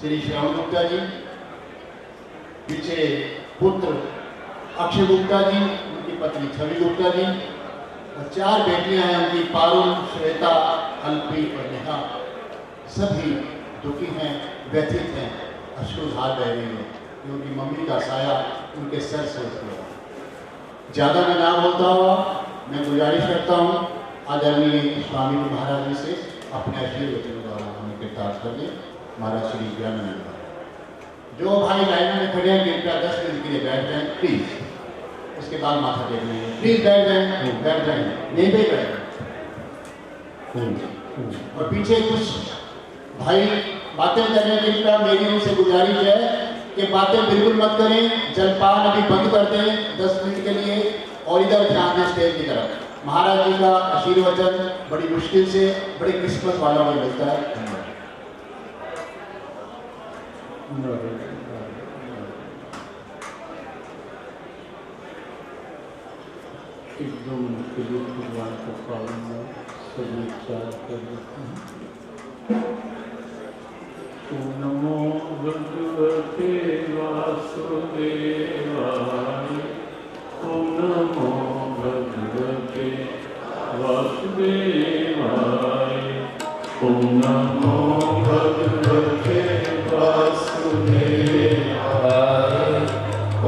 श्री श्याम गुप्ता जी, पीछे पुत्र अक्षय गुप्ता जी, उनकी पत्नी छवि गुप्ता जी और 4 बेटियां हैं उनकी, पारुल, श्वेता, अल्पी और नेहा। सभी दुखी हैं, व्यथित हैं, अश्रुधार बह रही है क्योंकि मम्मी का साया उनके सर से उठ गया। ज़्यादा मैं ना बोलता हुआ मैं गुजारिश करता हूँ आदरणीय स्वामी महाराज जी से अपने आशीर्वचन द्वारा हमें कृतार्थ कर दें। महाराज श्री ज्ञानानंद जो भाई लाइन में खड़े हैं कृपया 10 मिनट के लिए बैठ जाएं प्लीज। उसके बाद माथा टेक लेंगे। प्लीज बैठ जाएं, बैठ जाएं, नहीं भी बैठ जाएं। और पीछे कुछ भाई बातें करने के लिए मेरी उनसे गुजारिश है कि बातें बिल्कुल मत करें। जलपान अभी बंद कर दें 10 मिनट के लिए और इधर ध्यान दें स्टेज की तरफ। महाराज जी का आशीर्वचन बड़ी मुश्किल से बड़ी किस्मत वालों को मिलता है। एकदम के लिए भगवान का पालन में सभी विचार कर लेते हैं। ओम नमो भगवते वासुदेवाय, ओम नमो भगवते वासुदेवाय, ओम नमो भगवते वासुदेवाय,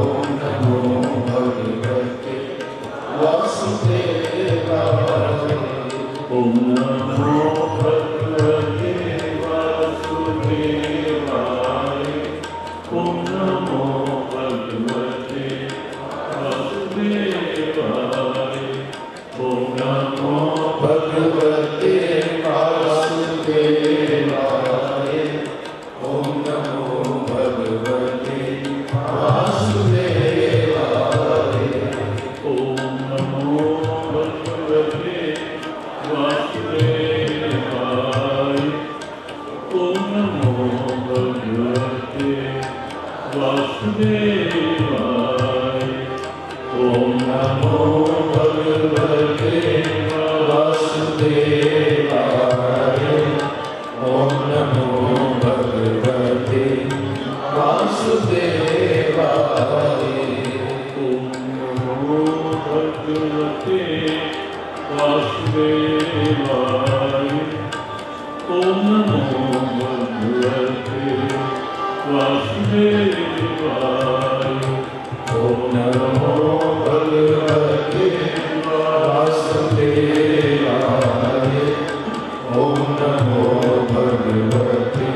ओम नमो भगवते वासुदेवाय, ओम नमो भगवते वासुदेवाय, ओम नमो भगवते वासुदेवाय, ओम नमो भगवते वासुदेवाय, ओम नमो भगवते वासुदेवाय, ओम नमो भगवते वासुदेवाय, ओम नमो भगवते वासुदेवाय, ओम नमो भगवते वासुदेवाय, ओम नमो भगवते वासुदेवाय, ओम नमो भगवते वासुदेवाय, ओम नमो भगवते वासुदेवाय, ओम नमो भगवते वासुदेवाय, ओम नमो भगवते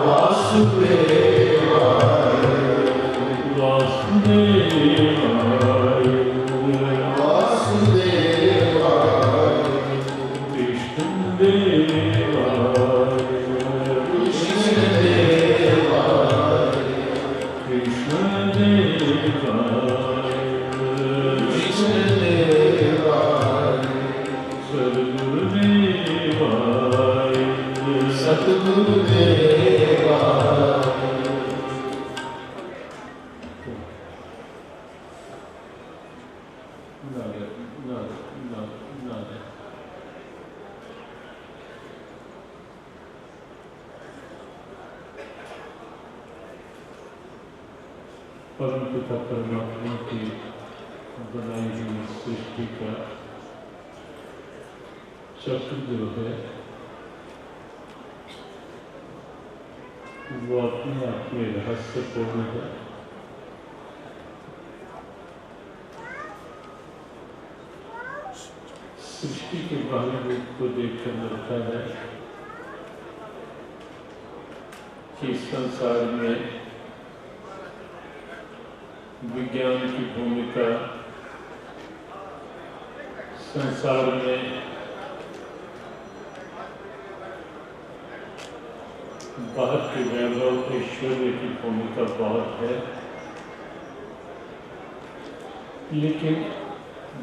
वासुदेवाय, वासुदेवाय, वासुदेवाय, कृष्णदेवाय, कृष्णदेवाय, परम पिता परमात्मा की बनाई हुई सृष्टि का चक्र जो है वो अपने आप में रहस्यपूर्ण है। सृष्टि के बाहरी रूप को देखकर लगता है कि संसार में विज्ञान की भूमिका, संसार में बाहर के वैभव ऐश्वर्य की भूमिका बहुत है, लेकिन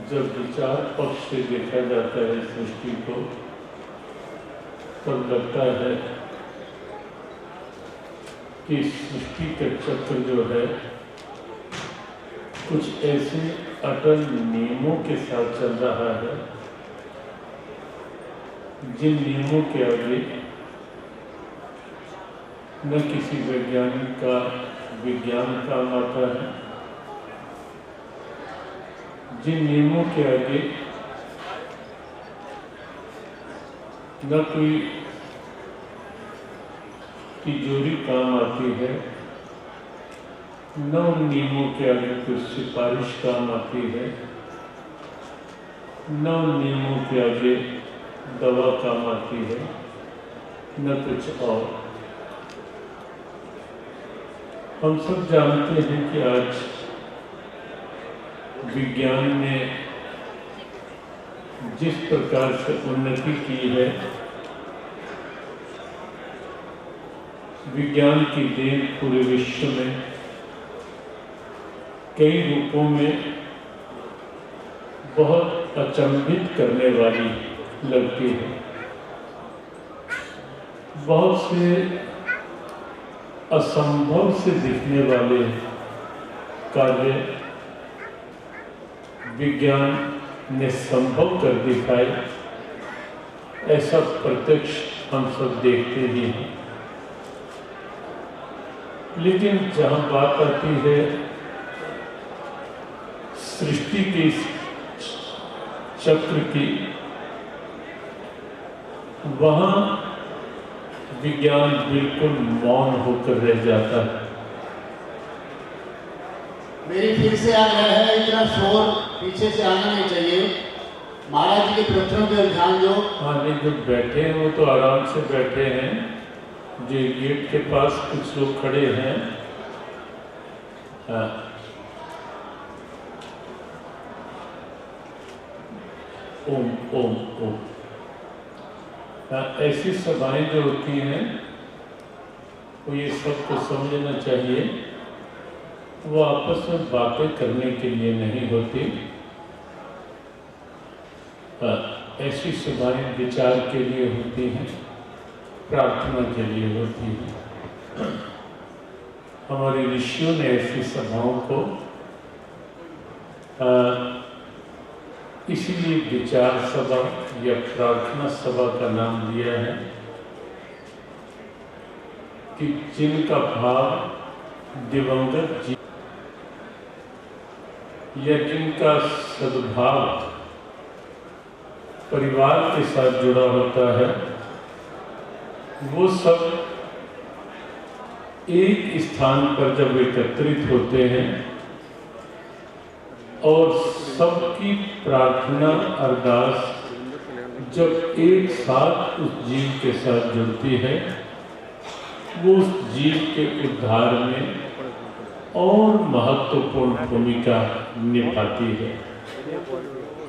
जब विचार पक्ष से देखा जाता है सृष्टि को, तब लगता है कि सृष्टि का चक्र जो है कुछ ऐसे अटल नियमों के साथ चल रहा है जिन नियमों के आगे न किसी वैज्ञानिक का विज्ञान काम आता है, जिन नियमों के आगे न कोई तिजोरी काम आती है, न उन नियमों के आगे कोई सिफारिश काम आती है, न उन नियमों के आगे दवा काम आती है, न कुछ और। हम सब जानते हैं कि आज विज्ञान ने जिस प्रकार से उन्नति की है, विज्ञान की देन पूरे विश्व में कई रूपों में बहुत अचंभित करने वाली लगती है। बहुत से असंभव से दिखने वाले कार्य विज्ञान ने संभव कर दिखाए, ऐसा प्रत्यक्ष हम सब देखते ही हैं। लेकिन जहाँ बात आती है सृष्टि के इस चक्र की, वहाँ विज्ञान बिल्कुल मौन होकर रह जाता है। मेरी फिर से आग्रह है, इतना शोर पीछे से आना नहीं चाहिए। महाराज जी के प्रश्नों पर ध्यान दो। हाँ, नहीं, जो बैठे हैं वो तो आराम से बैठे हैं। जो गेट के पास कुछ लोग खड़े हैं, हाँ, ओम ओम ओम। ऐसी सभाएं जो होती हैं वो ये सबको समझना चाहिए, वो आपस में बातें करने के लिए नहीं होती। ऐसी सभाएं विचार के लिए होती हैं, प्रार्थना के लिए होती हैं। हमारे ऋषियों ने ऐसी सभाओं को इसीलिए विचार सभा या प्रार्थना सभा का नाम दिया है कि जिनका भाव दिवंगत जी या जिनका सद्भाव परिवार के साथ जुड़ा होता है, वो सब एक स्थान पर जब एकत्रित होते हैं और सबकी प्रार्थना अरदास जब एक साथ उस जीव के साथ जुड़ती है, वो उस जीव के उद्धार में और महत्वपूर्ण भूमिका निभाती है।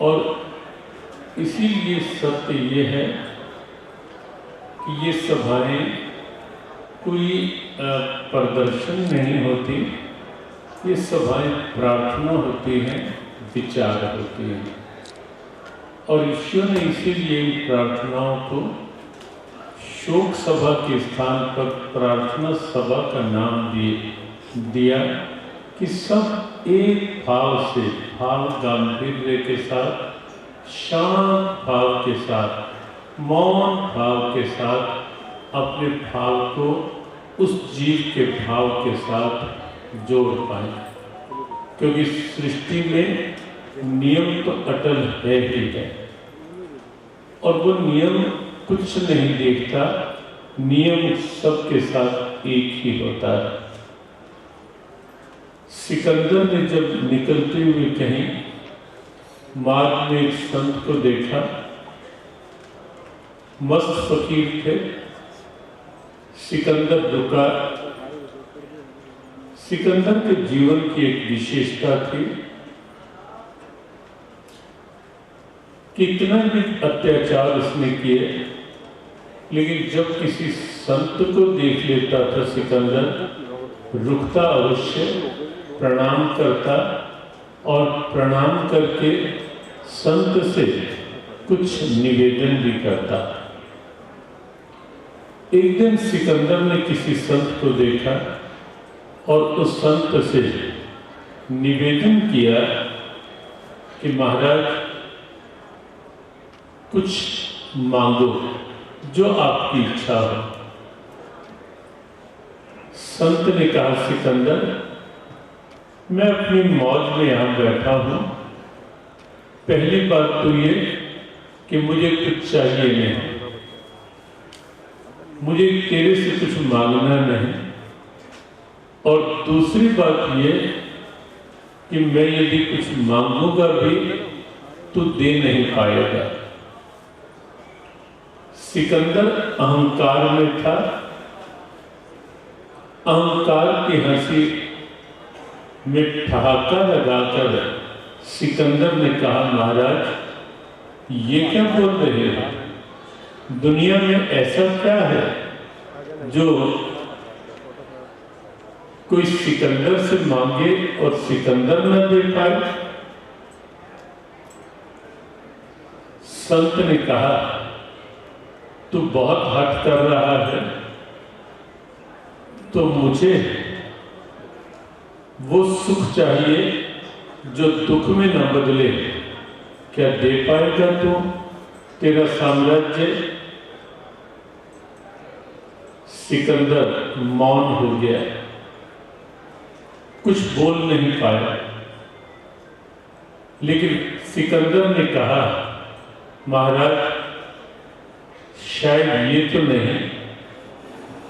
और इसीलिए सत्य ये है कि ये सभाएं कोई प्रदर्शन नहीं होती, ये सभाएं प्रार्थना होती हैं, विचार होती हैं। और ईश्वर ने इसीलिए इन प्रार्थनाओं को शोक सभा के स्थान पर प्रार्थना सभा का नाम दिया कि सब एक भाव से, भाव गांधीर्य के साथ, शांत भाव के साथ, मौन भाव के साथ अपने भाव को उस जीव के भाव के साथ जोड़ पाए। क्योंकि सृष्टि में नियम तो अटल है ही है, और वो नियम कुछ नहीं देखता, नियम सबके साथ एक ही होता है। सिकंदर ने जब निकलते हुए कहीं मार्ग में एक संत को देखा, मस्त फकीर थे। सिकंदर रुका। सिकंदर के जीवन की एक विशेषता थी कि कितना भी अत्याचार उसने किए, लेकिन जब किसी संत को देख लेता था सिकंदर, रुकता अवश्य, प्रणाम करता और प्रणाम करके संत से कुछ निवेदन भी करता। एक दिन सिकंदर ने किसी संत को देखा और उस संत से निवेदन किया कि महाराज कुछ मांगो, जो आपकी इच्छा हो। संत ने कहा, सिकंदर, मैं अपनी मौज में यहां बैठा हूं, पहली बात तो ये कि मुझे कुछ चाहिए नहीं, मुझे तेरे से कुछ मांगना नहीं, और दूसरी बात ये कि मैं यदि कुछ मांगूंगा भी तो दे नहीं पाएगा। सिकंदर अहंकार में था। अहंकार की हंसी में ठहाका लगाकर सिकंदर ने कहा, महाराज ये क्या बोल रहे हैं? दुनिया में ऐसा क्या है जो कोई सिकंदर से मांगे और सिकंदर न दे पाए? संत ने कहा, तू बहुत हट कर रहा है, तो मुझे वो सुख चाहिए जो दुख में न बदले। क्या दे पाएगा तू? तेरा साम्राज्य? सिकंदर मौन हो गया, कुछ बोल नहीं पाया। लेकिन सिकंदर ने कहा, महाराज शायद ये तो नहीं,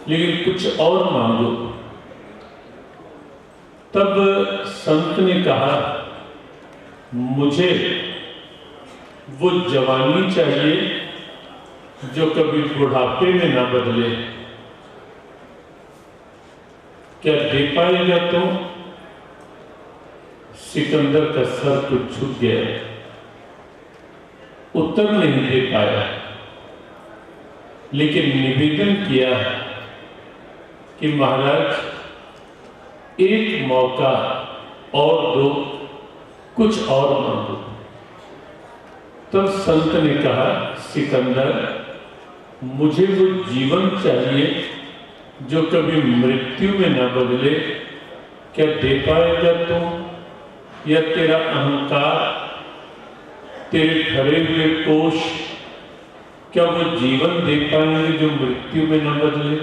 लेकिन कुछ और मांगो। तब संत ने कहा, मुझे वो जवानी चाहिए जो कभी बुढ़ापे में ना बदले। क्या दे पाएगा तो? सिकंदर का सर कुछ झुक गया, उत्तर नहीं दे पाया, लेकिन निवेदन किया कि महाराज एक मौका और दो, कुछ और मांगो। तब संत ने कहा, सिकंदर, मुझे वो जीवन चाहिए जो कभी मृत्यु में न बदले। क्या दे पाएगा तुम? या तेरा अहंकार, तेरे भरे हुए कोश, क्या वो जीवन दे पाएंगे जो मृत्यु में न बदले?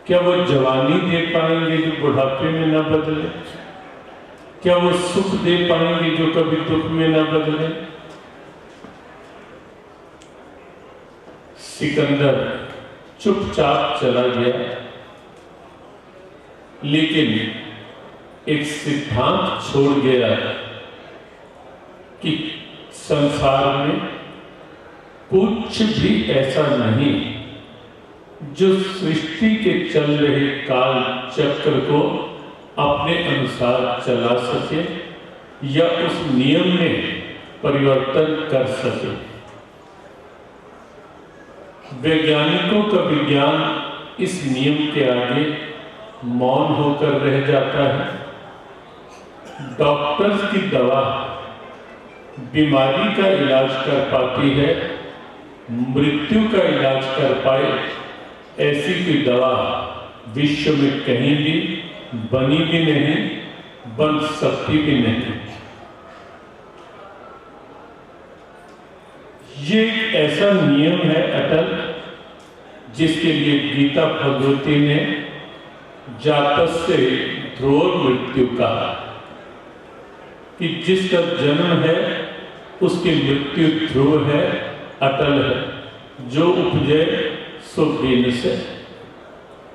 क्या वो जवानी दे पाएंगे जो बुढ़ापे में न बदले? क्या वो सुख दे पाएंगे जो कभी दुख में न बदले? सिकंदर चुपचाप चला गया, लेकिन एक सिद्धांत छोड़ गया कि संसार में कुछ भी ऐसा नहीं जो सृष्टि के चल रहे काल चक्र को अपने अनुसार चला सके या उस नियम में परिवर्तन कर सके। वैज्ञानिकों का विज्ञान इस नियम के आगे मौन होकर रह जाता है। डॉक्टर्स की दवा बीमारी का इलाज कर पाती है, मृत्यु का इलाज कर पाए ऐसी कोई दवा विश्व में कहीं भी बनी भी नहीं, बन सकती भी नहीं। ये एक ऐसा नियम है अटल, जिसके लिए गीता भगवती ने जातस्य ध्रुव मृत्यु कहा कि जिसका जन्म है उसकी मृत्यु ध्रुव है, अटल है। जो उपजे सो बीन से,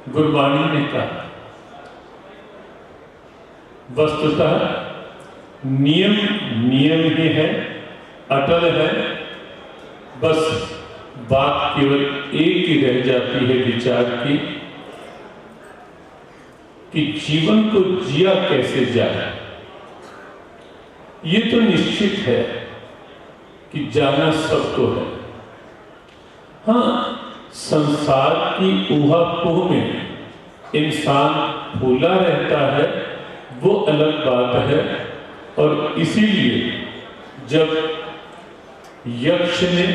गुरबाणी ने कहा। वस्तुतः नियम नियम ही है, अटल है। बस बात केवल एक ही रह जाती है विचार की कि जीवन को जिया कैसे जाए। ये तो निश्चित है कि जाना सबको है। हाँ, संसार की ऊहापोह में इंसान भूला रहता है, वो अलग बात है। और इसीलिए जब यक्ष ने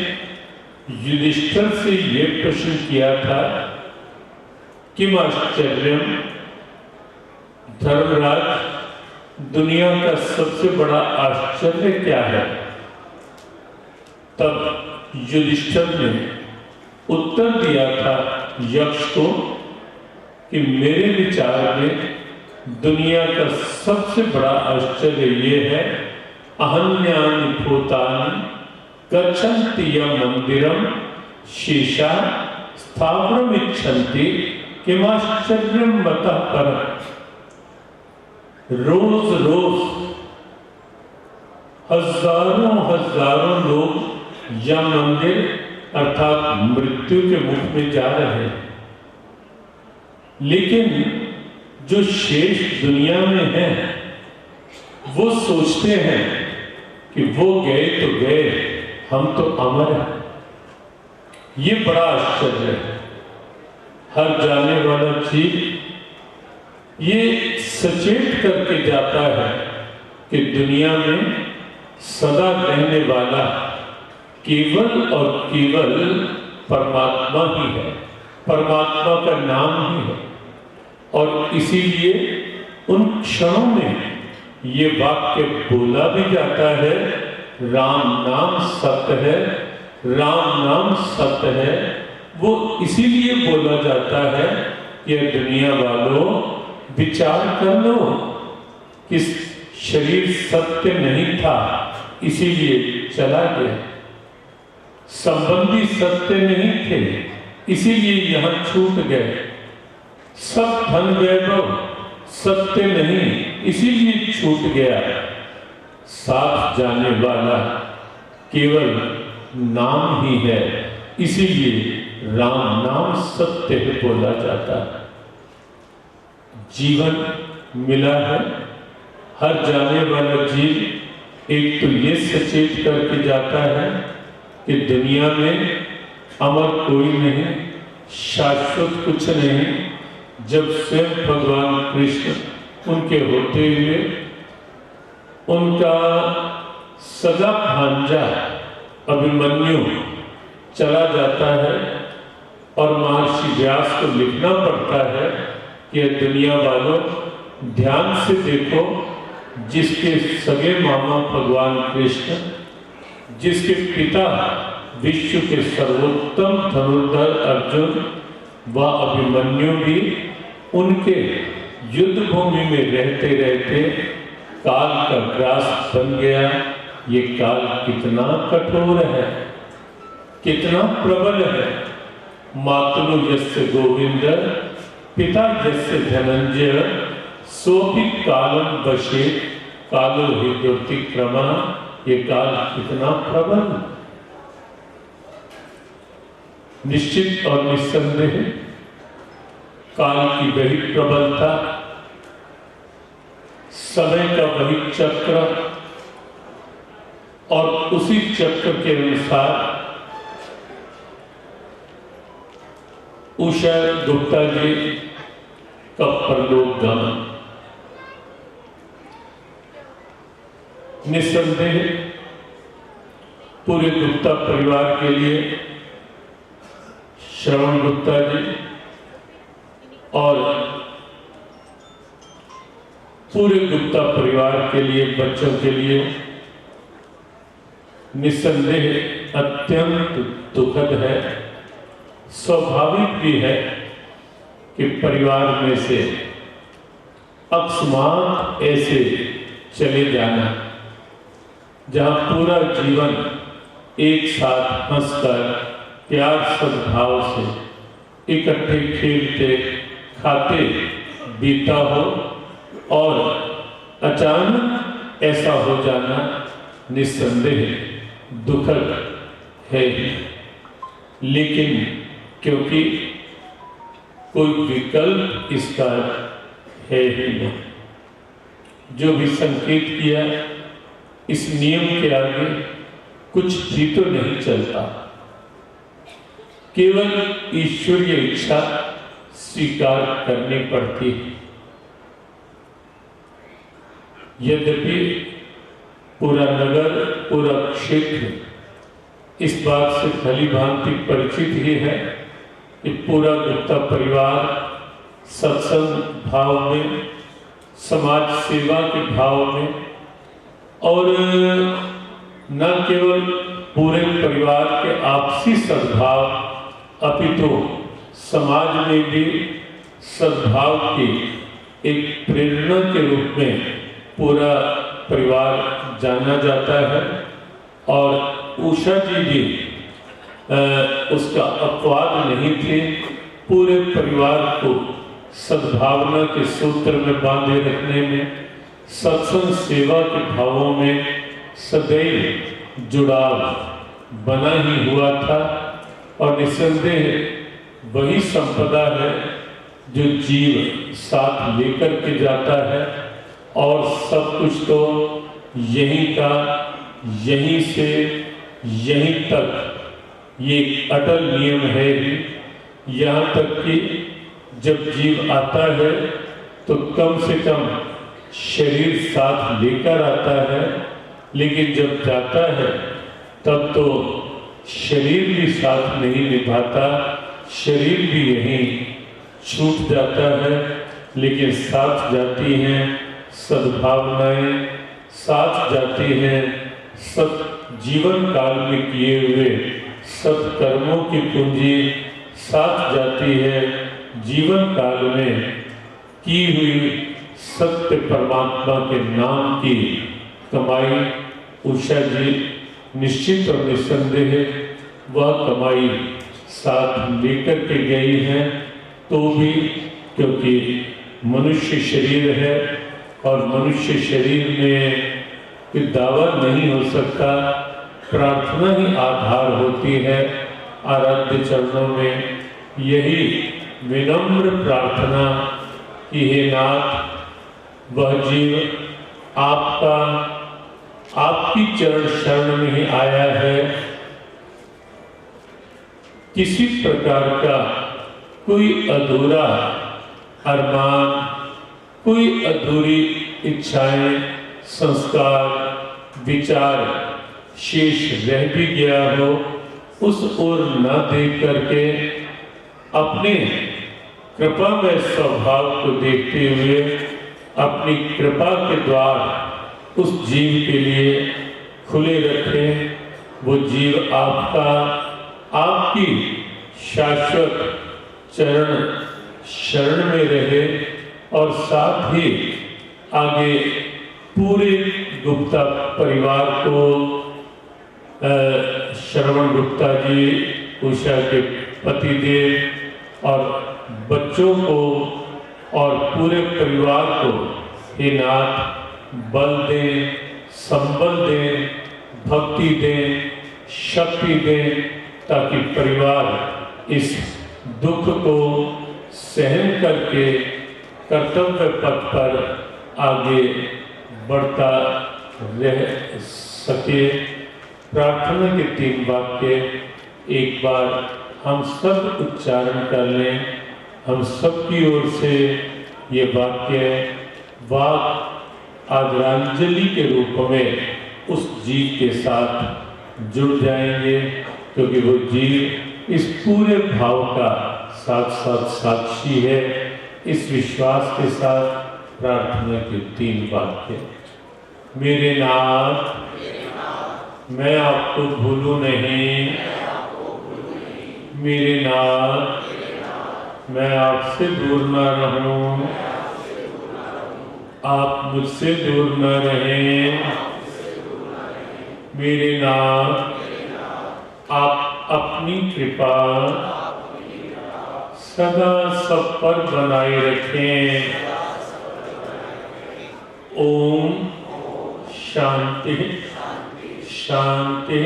युधिष्ठिर से यह प्रश्न किया था कि आश्चर्यम, धर्मराज, दुनिया का सबसे बड़ा आश्चर्य क्या है, तब युधिष्ठिर ने उत्तर दिया था यक्ष को कि मेरे विचार में दुनिया का सबसे बड़ा आश्चर्य ये है, अहन्यानि भूतानि गच्छन्ति यं मंदिरम शेषा स्थावरम इच्छन्ति किमाश्चर्यम मतः परम्। रोज रोज हजारों हजारों लोग यह मंदिर अर्थात मृत्यु के मुख में जा रहे हैं, लेकिन जो शेष दुनिया में है वो सोचते हैं कि वो गए तो गए, हम तो अमर हैं। ये बड़ा आश्चर्य है। हर जाने वाला चीज ये सचेत करके जाता है कि दुनिया में सदा रहने वाला केवल और केवल परमात्मा ही है, परमात्मा का नाम ही है। और इसीलिए उन क्षणों में ये वाक्य बोला भी जाता है, राम नाम सत्य है, राम नाम सत्य है। वो इसीलिए बोला जाता है कि दुनिया वालों विचार कर लो कि शरीर सत्य नहीं था इसीलिए चला गया, संबंधी सत्य नहीं थे इसीलिए यहां छूट गए, सब धन वैभव सत्य नहीं इसीलिए छूट गया। साथ जाने वाला केवल नाम ही है, इसीलिए राम नाम सत्य है बोला जाता है। जीवन मिला है, हर जाने वाला जीव एक तो ये सचेत करके जाता है कि दुनिया में अमर कोई नहीं, शाश्वत कुछ नहीं। जब स्वयं भगवान कृष्ण उनके होते हुए उनका सगा भांजा अभिमन्यु चला जाता है और महर्षि व्यास को लिखना पड़ता है कि दुनिया वालों ध्यान से देखो, जिसके सगे मामा भगवान कृष्ण, जिसके पिता विश्व के सर्वोत्तम धनुर्धर अर्जुन व अभिमन्यु भी उनके युद्ध भूमि में रहते रहते काल का ग्रास बन गया। ये काल कितना कठोर है, कितना प्रबल है। मातुलु यस्य गोविंद पिता यस्य धनंजय सोपि कालम वशे कालो हि दुर्तिक्रमा। ये काल कितना प्रबल, निश्चित और निस्संदेह काल की वही प्रबलता, समय का वही चक्र और उसी चक्र के अनुसार उषा गुप्ता जी का परलोक गमन। निस्संदेह पूरे गुप्ता परिवार के लिए श्रवण गुप्ता जी और पूरे गुप्ता परिवार के लिए, बच्चों के लिए निस्संदेह अत्यंत दुखद है। स्वाभाविक भी है कि परिवार में से अकस्मात ऐसे चले जाना, जहां पूरा जीवन एक साथ हंसकर प्यार सद्भाव से इकट्ठे खेलते खाते बीता हो और अचानक ऐसा हो जाना निस्संदेह दुखद है ही। लेकिन क्योंकि कोई विकल्प इसका है ही नहीं, जो भी संकेत किया, इस नियम के आगे कुछ भी तो नहीं चलता, केवल ईश्वरीय इच्छा स्वीकार करनी पड़ती है। यद्यपि पूरा नगर, पूरा क्षेत्र इस बात से भली भांति परिचित ही है कि पूरा गुप्ता परिवार सत्संग भाव में, समाज सेवा के भाव में, और न केवल पूरे परिवार के आपसी सद्भाव अपितु समाज में भी सद्भाव की एक प्रेरणा के रूप में पूरा परिवार जाना जाता है। और उषा जी भी उसका अपवाद नहीं थे। पूरे परिवार को सद्भावना के सूत्र में बांधे रखने में, सत्संग सेवा के भावों में सदैव जुड़ाव बना ही हुआ था। और निस्संदेह वही संपदा है जो जीव साथ लेकर के जाता है, और सब कुछ तो यहीं का, यहीं से यहीं तक ये अटल नियम है ही। यहाँ तक कि जब जीव आता है तो कम से कम शरीर साथ लेकर आता है, लेकिन जब जाता है तब तो शरीर भी साथ नहीं निभाता, शरीर भी यहीं छूट जाता है। लेकिन साथ जाती हैं सद्भावनाएं, साथ जाती हैं सत जीवन काल में किए हुए सत्कर्मों की पूंजी, साथ जाती है जीवन काल में की हुई सत्य परमात्मा के नाम की कमाई। उषा जी निश्चित और निस्संदेह वह कमाई साथ लेकर के गई हैं, तो भी क्योंकि मनुष्य शरीर है और मनुष्य शरीर में कोई दावा नहीं हो सकता, प्रार्थना ही आधार होती है। आराध्य चरणों में यही विनम्र प्रार्थना कि हे नाथ, वह जीव आपका, आपकी चरण शरण में ही आया है। किसी प्रकार का कोई अधूरा अरमान, कोई अधूरी इच्छाएं, संस्कार, विचार शेष रह भी गया हो, उस ओर न देख करके अपने कृपामय स्वभाव को देखते हुए अपनी कृपा के द्वार उस जीव के लिए खुले रखें। वो जीव आपका, आपकी शाश्वत चरण शरण में रहे, और साथ ही आगे पूरे गुप्ता परिवार को, श्रवण गुप्ता जी, उषा के पतिदेव और बच्चों को और पूरे परिवार को हे नाथ बल दें, संबल दें, भक्ति दें, शक्ति दें, ताकि परिवार इस दुख को सहन करके कर्तव्य पथ पर आगे बढ़ता रह सके। प्रार्थना के 3 वाक्य एक बार हम सब उच्चारण कर लें। हम सब की ओर से ये वाक्य वाक आदरांजलि के रूप में उस जीव के साथ जुड़ जाएंगे, क्योंकि वो जीव इस पूरे भाव का साथ साथ साक्षी है। इस विश्वास के साथ प्रार्थना के 3 वाक्य। मेरे नाथ, मैं आपको भूलूं नहीं, मेरे नाथ, मैं आपसे दूर न रहूं, आप मुझसे दूर न रहें। मेरे नाथ, आप अपनी कृपा सदा सब पर बनाए रखें। ओम शांति शांति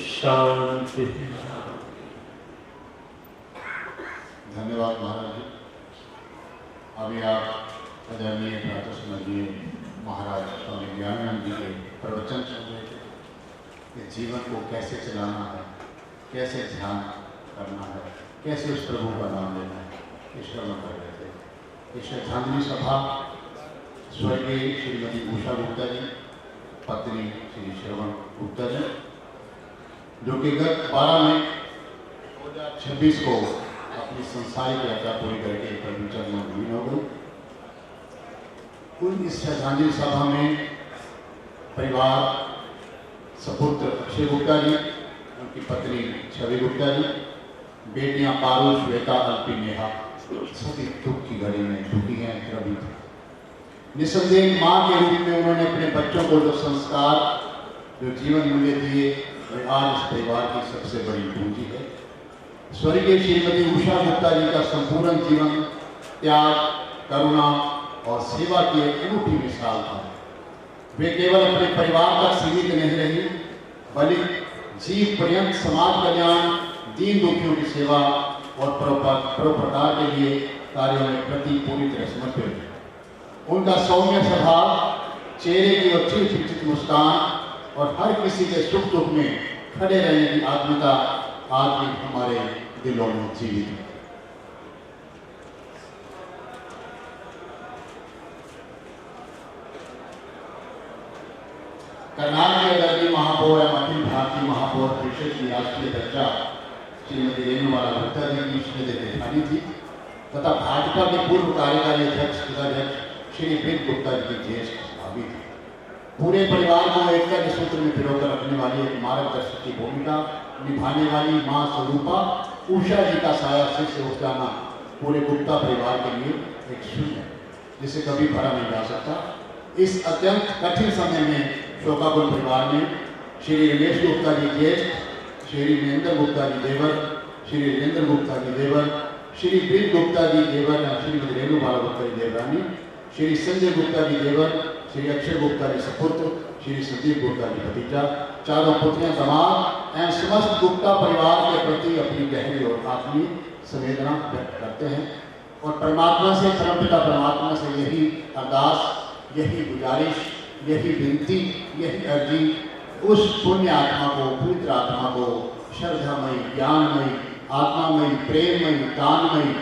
शांति। धन्यवाद महाराज जी। अभी आप आदरणीय प्रातः स्मरणीय महाराज स्वामी ज्ञानानंद जी के प्रवचन सुन रहे थे कि जीवन को कैसे चलाना है, कैसे ध्यान करना है, कैसे उस प्रभु का नाम लेना है, ये श्रवण कर रहे थे। इस श्रद्धांजलि सभा स्वर्गीय श्रीमती उषा गुप्ता जी, पत्नी श्री श्रवण गुप्ता जी, जो कि गत 12 मई 2026 को अपनी संसारिक यात्रा पूरी करके प्रभु चरणों में लीन हो गई। उन इस श्रद्धांजलि सभा में परिवार सपुत्र अक्षय गुप्ता जी, उनकी पत्नी छवि गुप्ता जी, बेटियां पारुल, श्वेता, अल्पी, नेहा सभी दुख की घड़ी में दुखी हैं, द्रवित हैं। निसंदेह माँ के रूप में उन्होंने अपने बच्चों को जो संस्कार, जो जीवन मूल्य दिए, वे आज इस परिवार की सबसे बड़ी पूंजी है। स्वर्गीय श्रीमती उषा गुप्ता जी का संपूर्ण जीवन त्याग, करुणा और सेवा की एक अनूठी मिसाल था। वे केवल अपने परिवार तक सीमित नहीं रही, बल्कि जीव पर्यंत समाज कल्याण, दीन दुखियों की सेवा और परोपकार के लिए कार्यों में प्रति पूरी तरह समर्पित है। उनका सौम्य स्वभाव, चेहरे की अच्छी चिंतित मुस्कान और हर किसी के सुख दुख में खड़े रहने की आत्मीयता आज भी हमारे दिलों में जीवित है। करनाल के आदरणीय महापौर एवं अखिल भारतीय महापौर परिषद की राष्ट्रीय अध्यक्षा श्रीमती रेणुबाला गुप्ता जी की श्रीमती जेठानी थी तथा भाजपा के पूर्व कार्यकारी अध्यक्ष जिलाध्यक्ष श्री प्रीत गुप्ता जी की ज्येष्ठ भाभी थी। पूरे परिवार को एकता के सूत्र में पिरोकर रखने वाली एक मार्गदर्शक की भूमिका निभाने वाली मां स्वरूपा उषा जी का साया सिर से उठ जाना पूरे गुप्ता परिवार के लिए एक शून्य है, जिसे कभी भरा नहीं जा सकता। इस अत्यंत कठिन समय में शोकाकुल परिवार में श्री रमेश गुप्ता जी ज्येष्ठ, श्री वीरेंद्र गुप्ता जी देवर, श्री वीरेंद्र गुप्ता जी देवर, श्री प्रीत गुप्ता जी देवर, श्रीमती रेणुबाला गुप्ता जी देवरानी, श्री संजय गुप्ता जी देवर, श्री अक्षय गुप्ता जी सपुत्र, श्री संदीप गुप्ता जी भतीजा, चारों पुत्रियां दामाद एवं समस्त गुप्ता परिवार के प्रति अपनी गहरी और आत्मीय संवेदना व्यक्त करते हैं और परमात्मा से, परमपिता परमात्मा से यही अरदास, यही गुजारिश, यही विनती, यही अर्जी उस पुण्य आत्मा को, पवित्र आत्मा को, श्रद्धामयी, ज्ञानमयी, आत्मामयी, प्रेममयी, दानमयी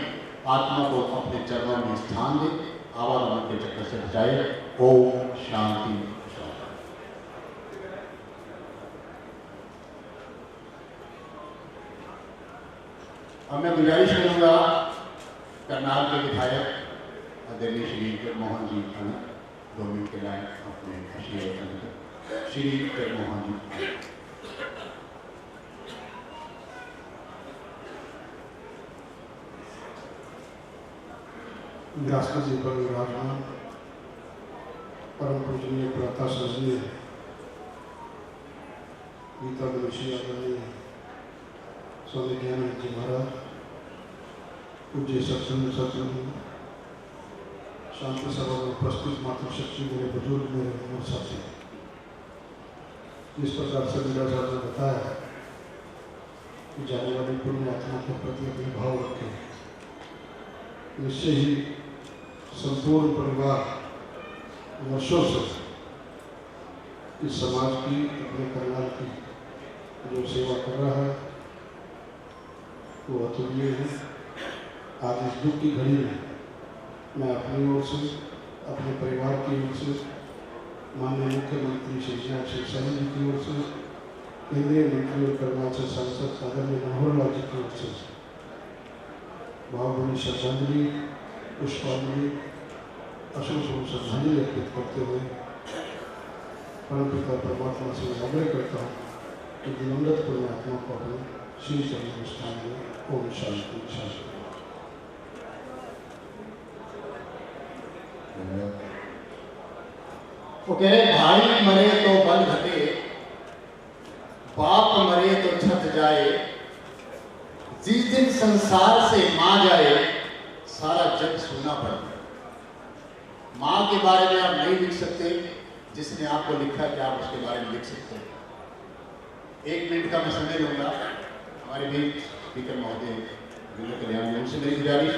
आत्मा को अपने चरणों में स्थान दे, आवागमन के चक्कर से बचाए। ओम शांति। अब मैं गुजारिश करूंगा करनाल के विधायक आदरणीय श्री जगमोहन जी 2 मिनट के लाइन अपने श्री जगमोहन जी। व्यासपति जी पर विराजमान परम पूजनीय प्रातः सजनीय गीता विषय आदरणीय स्वामी ज्ञानानंद जी महाराज, पूज्य सत्संग सत्संग शांति सभा में उपस्थित मातृशक्ति, मेरे बुजुर्ग, मेरे उम्र साथी, जिस प्रकार से मेरा साहब ने बताया कि जाने वाली पुण्य आत्मा के प्रति अपने भाव रखें, निश्चय ही संपूर्ण परिवार वर्षों से इस समाज की, अपने करनाल की जो सेवा कर रहा है वो अतुल्य है। आज इस दुख की घड़ी में मैं अपनी ओर से, अपने परिवार की ओर से, माननीय मुख्यमंत्री श्री सिंह जी की ओर से, केंद्रीय मंत्री और कर्नाटक सांसद आदरणीय मनोहर लाल जी की ओर से भावभीनी श्रद्धांजलि, पुष्पांजलि अशुभ श्रद्धांजलि अर्पित करते हुए परमपिता परमात्मा से आग्रह करता हूँ कि दिवंगत पुण्यात्मा को अपने श्री चरण स्थान में ओम शांति शांति। वो कह रहे भाई मरे तो बल घटे, बाप मरे तो छत जाए, जिस दिन संसार से मां जाए सारा जग सुनना पड़ता है। मां के बारे में आप नहीं लिख सकते, जिसने आपको लिखा कि आप उसके बारे में लिख सकते हैं। 1 मिनट का मैं समय लूंगा। हमारे भी स्पीकर महोदय विनय कल्याण जी, उनसे मेरी गुजारिश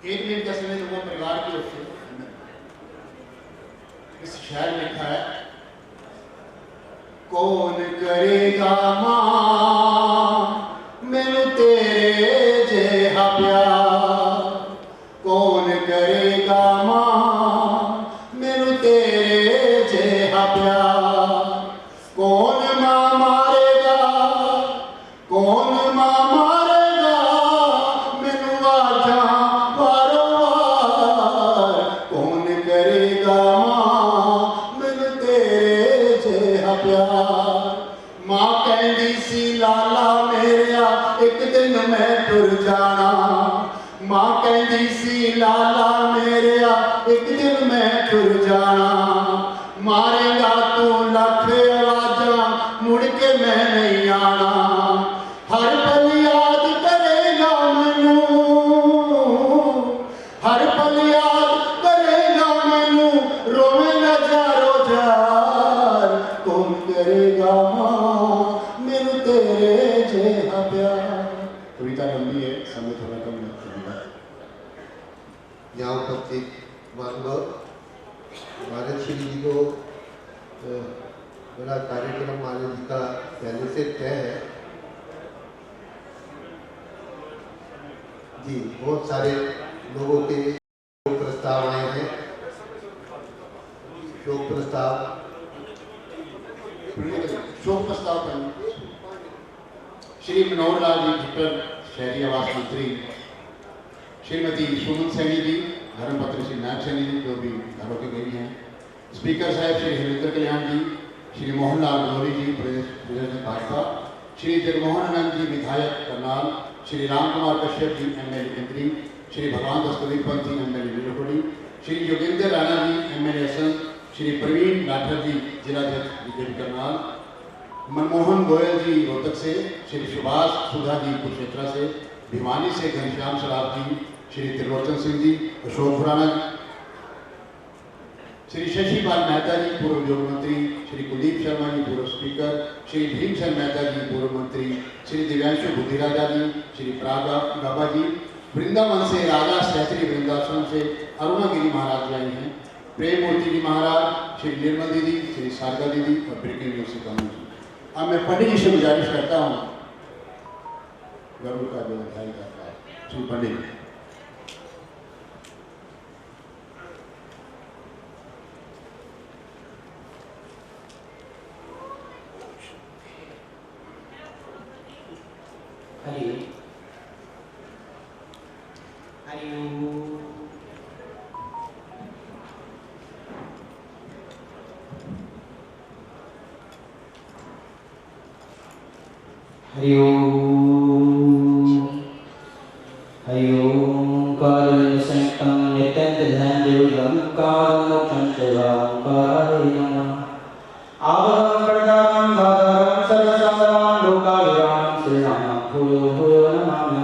1 मिनट का समय लूंगा परिवार की ओर से। इस शायर में लिखा है, कौन करेगा मां मैनू तेरे जेहा प्यार, कौन करेगा मां मैनू तेरे जेहा प्यार, कौन मां मारेगा, कौन मां मारेगा मैनू आजा वारो वार, कौन करेगा मां मैनू तेरे जेहा प्यार। मां कहंदी सी लाला मेरिया एक दिन मैं टुर जाना, मां कहंदी सी लाला मेरिया एक दिन मैं टुर जाना, मारेगा तू लख आवाजा मुड़ के मैं नहीं आना, हर पल याद करेगा मैनू, हर पल याद करेगा मैनू, रोवे न जारो जार, कौन करेगा मां मैनू तेरे जेहा प्यार। कविता लंबी है, समय थोड़ा कम लगता है। यहाँ उपस्थित मानव महाराज श्री जी को बड़ा कार्यक्रम महाराज जी का पहले से तय है जी। बहुत सारे लोगों के शोक प्रस्ताव आए हैं। शोक प्रस्ताव पर श्री मनोहर लाल जी खट्टर, शहरी आवास मंत्री, श्रीमती सुमन सैनी जी, धर्मपत्र श्री नायक सैनी जी जो भी घर होकर गई हैं, स्पीकर साहब श्री हरिंद्र कल्याण जी, श्री मोहनलाल गौरी जी प्रदेश प्रेसिडेंट भाजपा, श्री जगमोहन आनंद जी विधायक करनाल, श्री राम कुमार कश्यप जी MLA केंद्री, श्री भगवान दस्तवीर पंत जी MLA नीलोखड़ी, श्री योगेंद्र राणा जी MLA असम, श्री प्रवीण लाठर जी जिलाध्यक्ष बीजेपी करनाल, मनमोहन गोयल जी रोहतक से, श्री सुभाष सुधा जी कुरुक्षेत्र से, भिवानी से घनश्याम सराफ जी, श्री त्रिलोचन सिंह जी, अशोक खुराना, श्री शशिपाल मेहता जी पूर्व उद्योग मंत्री, श्री कुलदीप शर्मा जी पूर्व स्पीकर, श्री भीमसेन मेहता जी पूर्व मंत्री, श्री दिव्यांशु बुद्धिराजा जी, श्री प्रागा बाबा जी, वृंदावन से राधा सहस्त्री वृंदाश्रम से अरुणागिरी महाराज जी आए हैं, प्रेम मूर्ति जी महाराज, श्री निर्मल दीदी, श्री शारदा दीदी और ब्रिगेड यूसी कानून जी। अब मैं पंडित जी से गुजारिश करता हूँ, गरुड़ का जो अध्याय करता है श्री पंडित। हरि हरि हरि हरि ओम कारुण्य संयुक्तं नित्यं कारुण्यं सेवांकाराय नमः। आवरं प्रदानं बाधारं सर्वसंग्रामं लोकाभिरामं श्रीरामं भूयो भूयो नमामि।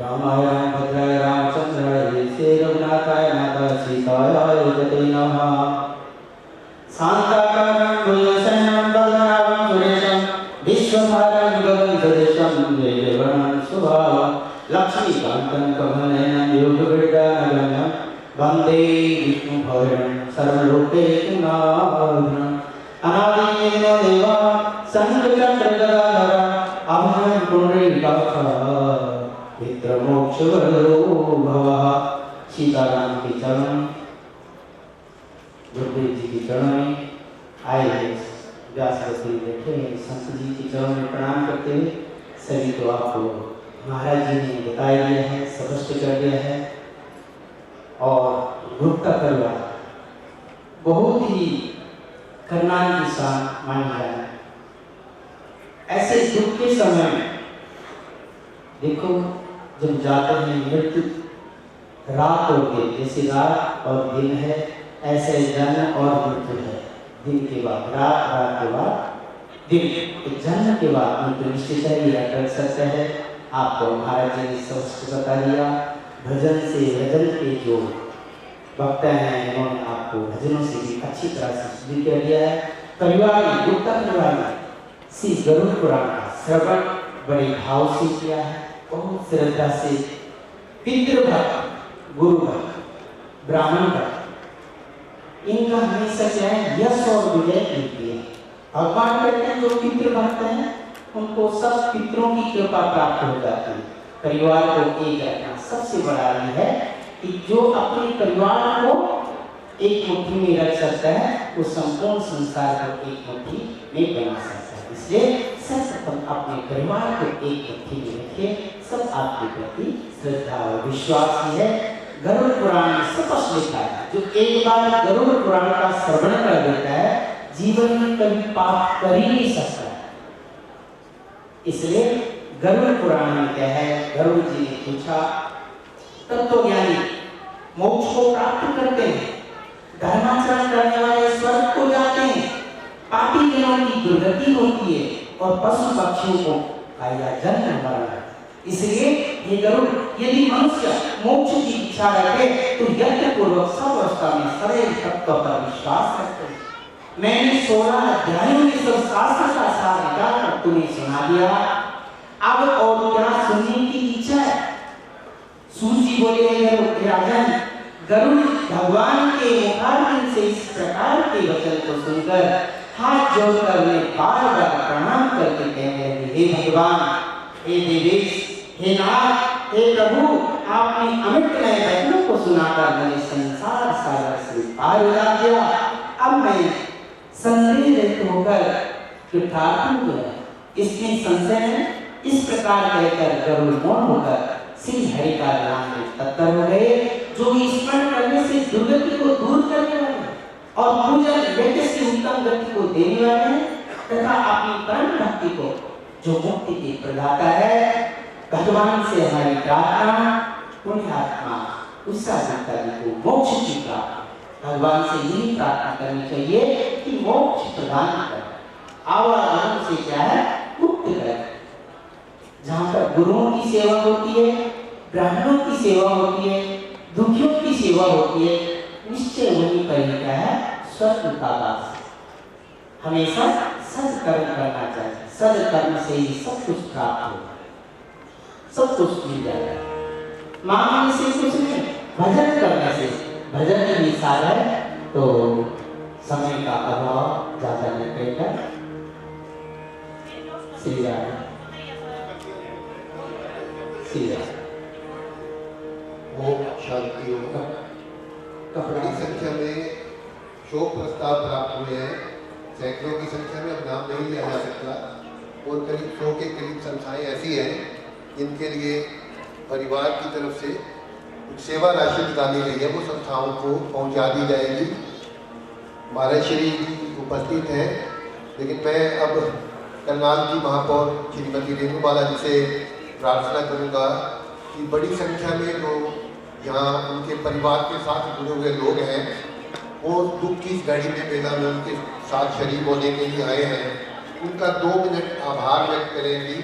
रामाय भद्राय रामचंद्राय श्री रघुनाथाय माता सीताय जते नमः। शांताकारं भुजगशयनं पद्मनाभं सुरेशं विश्वभारं गगनसदृशं वेदवर्णं शुभांगं लक्ष्मीकान्तं कमलनयनं योगविद्यानगम्यं वन्दे विष्णुभद्रं सर्वलोकैकनाथं। अनादिनिर्मलो देवा संघचक्रगदाधर अभयं पुण्डरीकाक्षः पितृमोक्षवरो भवः। सीताराम के चरण, गुरुदेव जी के चरण में आए व्यास बैठे संत जी के चरण में प्रणाम करते हुए सभी को आपको महाराज जी ने बता दिया है, स्पष्ट कर दिया है। और गुप्ता परिवार बहुत ही करनाल की शान मानी जाना है। ऐसे दुख के समय में देखो, जब जाते हैं मृत्यु, रात और दिन, जैसे रात और दिन है ऐसे जन्म और मृत्यु है। दिन के बाद रात, रात के बाद दिन, जन्म के बाद मृत्यु निश्चित है, ये अटल सत्य है। आपको महाराज जी ने स्पष्ट बता दिया। भजन से भजन के जो वक्ता हैं उन्होंने आपको भजनों से भी अच्छी तरह से सिद्ध कर दिया है। परिवार में, गुप्ता परिवार में श्री गरुड़ पुराण का श्रवण बड़े भाव से किया है, बहुत श्रद्धा से। पितृभक्त, गुरु भक्त, ब्राह्मण भक्त, इनका हमेशा क्या है, यश और विजय मिलती है। भगवान कहते हैं जो पितृभक्त हैं उनको सब पितरों की कृपा प्राप्त हो जाती है। परिवार को एक रखना सबसे बड़ा ये है कि जो अपने परिवार को एक मुट्ठी में रख सकता है वो संपूर्ण संसार को एक मुट्ठी में बना सकता है। इसलिए सर्वप्रथम अपने परिवार को एक मुट्ठी में रखिए। सब आपके प्रति श्रद्धा और विश्वास ही है। गरुड़ पुराण में स्पष्ट लिखा है, जो एक बार गरुड़ पुराण का श्रवण कर देता है जीवन में कभी पाप कर ही नहीं सकता। इसलिए गरुड़ पुराण में क्या है, गरुड़ जी ने पूछा, तत्वज्ञानी मोक्ष को प्राप्त करते हैं, धर्माचरण करने वाले स्वर्ग को जाते हैं, पापी जनों की दुर्गति होती है और पशु पक्षियों को आया जन्म मरण। इसलिए ये गरुड़, यदि मनुष्य मोक्ष की इच्छा रखे तो यत्न पूर्वक सब अवस्था में सदैव तत्व पर विश्वास रखते हैं। मैंने 16 अध्यायों में सब शास्त्र का सार निकालकर तुम्हें सुना दिया। अब और क्या सुनने की इच्छा है? सूची बोले, राजन, गरुड़ भगवान के मुखारविंद से इस प्रकार के वचन को सुनकर हाथ जोड़कर मैं बार बार प्रणाम करके कहने लगे, हे भगवान, हे देवेश, हे नाथ, हे प्रभु, आपने अमृतमय वचनों को सुनाकर मुझे संसार सागर से पार उड़ा दिया। अब मैं संदेह रहित होकर कृतार्थ हो गया। इसमें संशय है। इस प्रकार कहकर गरुड़ मौन होकर श्री हरि का नाम में तत्पर हो गए, जो स्मरण करने से दुर्गति को दूर करने वाले और पूजन यज्ञ से उत्तम गति को देने वाले हैं, तथा अपनी परम भक्ति को जो मुक्ति के प्रदाता है। भगवान से हमारी प्रार्थना, पुण्यात्मा उषा दत्ता जी को मोक्ष की प्राप्ति, भगवान से यही प्रार्थना करनी चाहिए कि मोक्ष प्रदान कर, आवागमन से क्या है, मुक्त कर। जहाँ पर गुरुओं की सेवा होती है, ब्राह्मणों की सेवा होती है, दुखियों की सेवा होती है, निश्चय वही पर ही क्या है, स्वर्ग का वास। हमेशा सत्कर्म करना चाहिए। सत्कर्म से ही सब कुछ प्राप्त होगा, सब कुछ मिल जाएगा। मांगने से कुछ नहीं, भजन करने से। भजन ही सार है। तो समय का अभाव ज्यादा न कहकर श्री राम ओम शांति होगा। बड़ी संख्या में शोक प्रस्ताव प्राप्त हुए हैं। सैकड़ों की संख्या में अब नाम नहीं लिया जा सकता और करीब 100 के करीब संस्थाएं ऐसी हैं जिनके लिए परिवार की तरफ से कुछ सेवा राशि निकाली गई है, वो संस्थाओं को पहुंचा दी जाएगी। महाराज श्री उपस्थित हैं, लेकिन मैं अब करनाल की महापौर श्रीमती रेणु बाला जी से प्रार्थना करूंगा कि बड़ी संख्या में जो यहाँ उनके परिवार के साथ जुड़े हुए लोग हैं, वो दुख की इस घड़ी में मेला में उनके साथ शरीक होने के लिए आए हैं, उनका 2 मिनट आभार व्यक्त करेंगी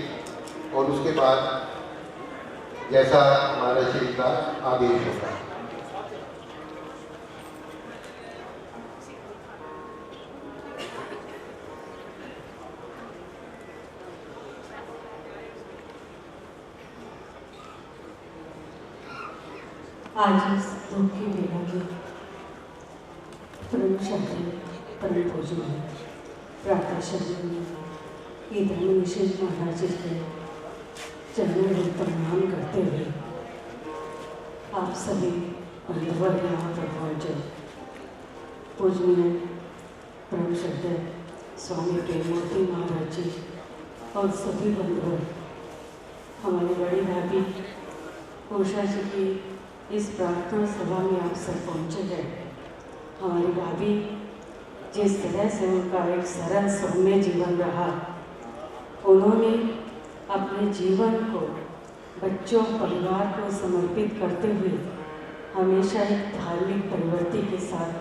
और उसके बाद जैसा हमारा श्री का आदेश होगा। आज इस दुख की बेला में परम शक्ति, परम पूजन प्रातः शब्द में ये धर्म निषेध महाराज जी के चरणों में प्रणाम करते हुए आप सभी बंधुवर यहाँ पर पहुँचे। पूजनीय परम श्रद्धेय स्वामी प्रेममूर्ति महाराज जी और सभी बंधुवर हमारी बड़ी भाभी उषा जी की इस प्रार्थना सभा में आप सब पहुँचे हैं। हमारी भाभी जिस तरह से उनका एक सरल सौम्य जीवन रहा, उन्होंने अपने जीवन को बच्चों परिवार को समर्पित करते हुए हमेशा एक धार्मिक प्रवृत्ति के साथ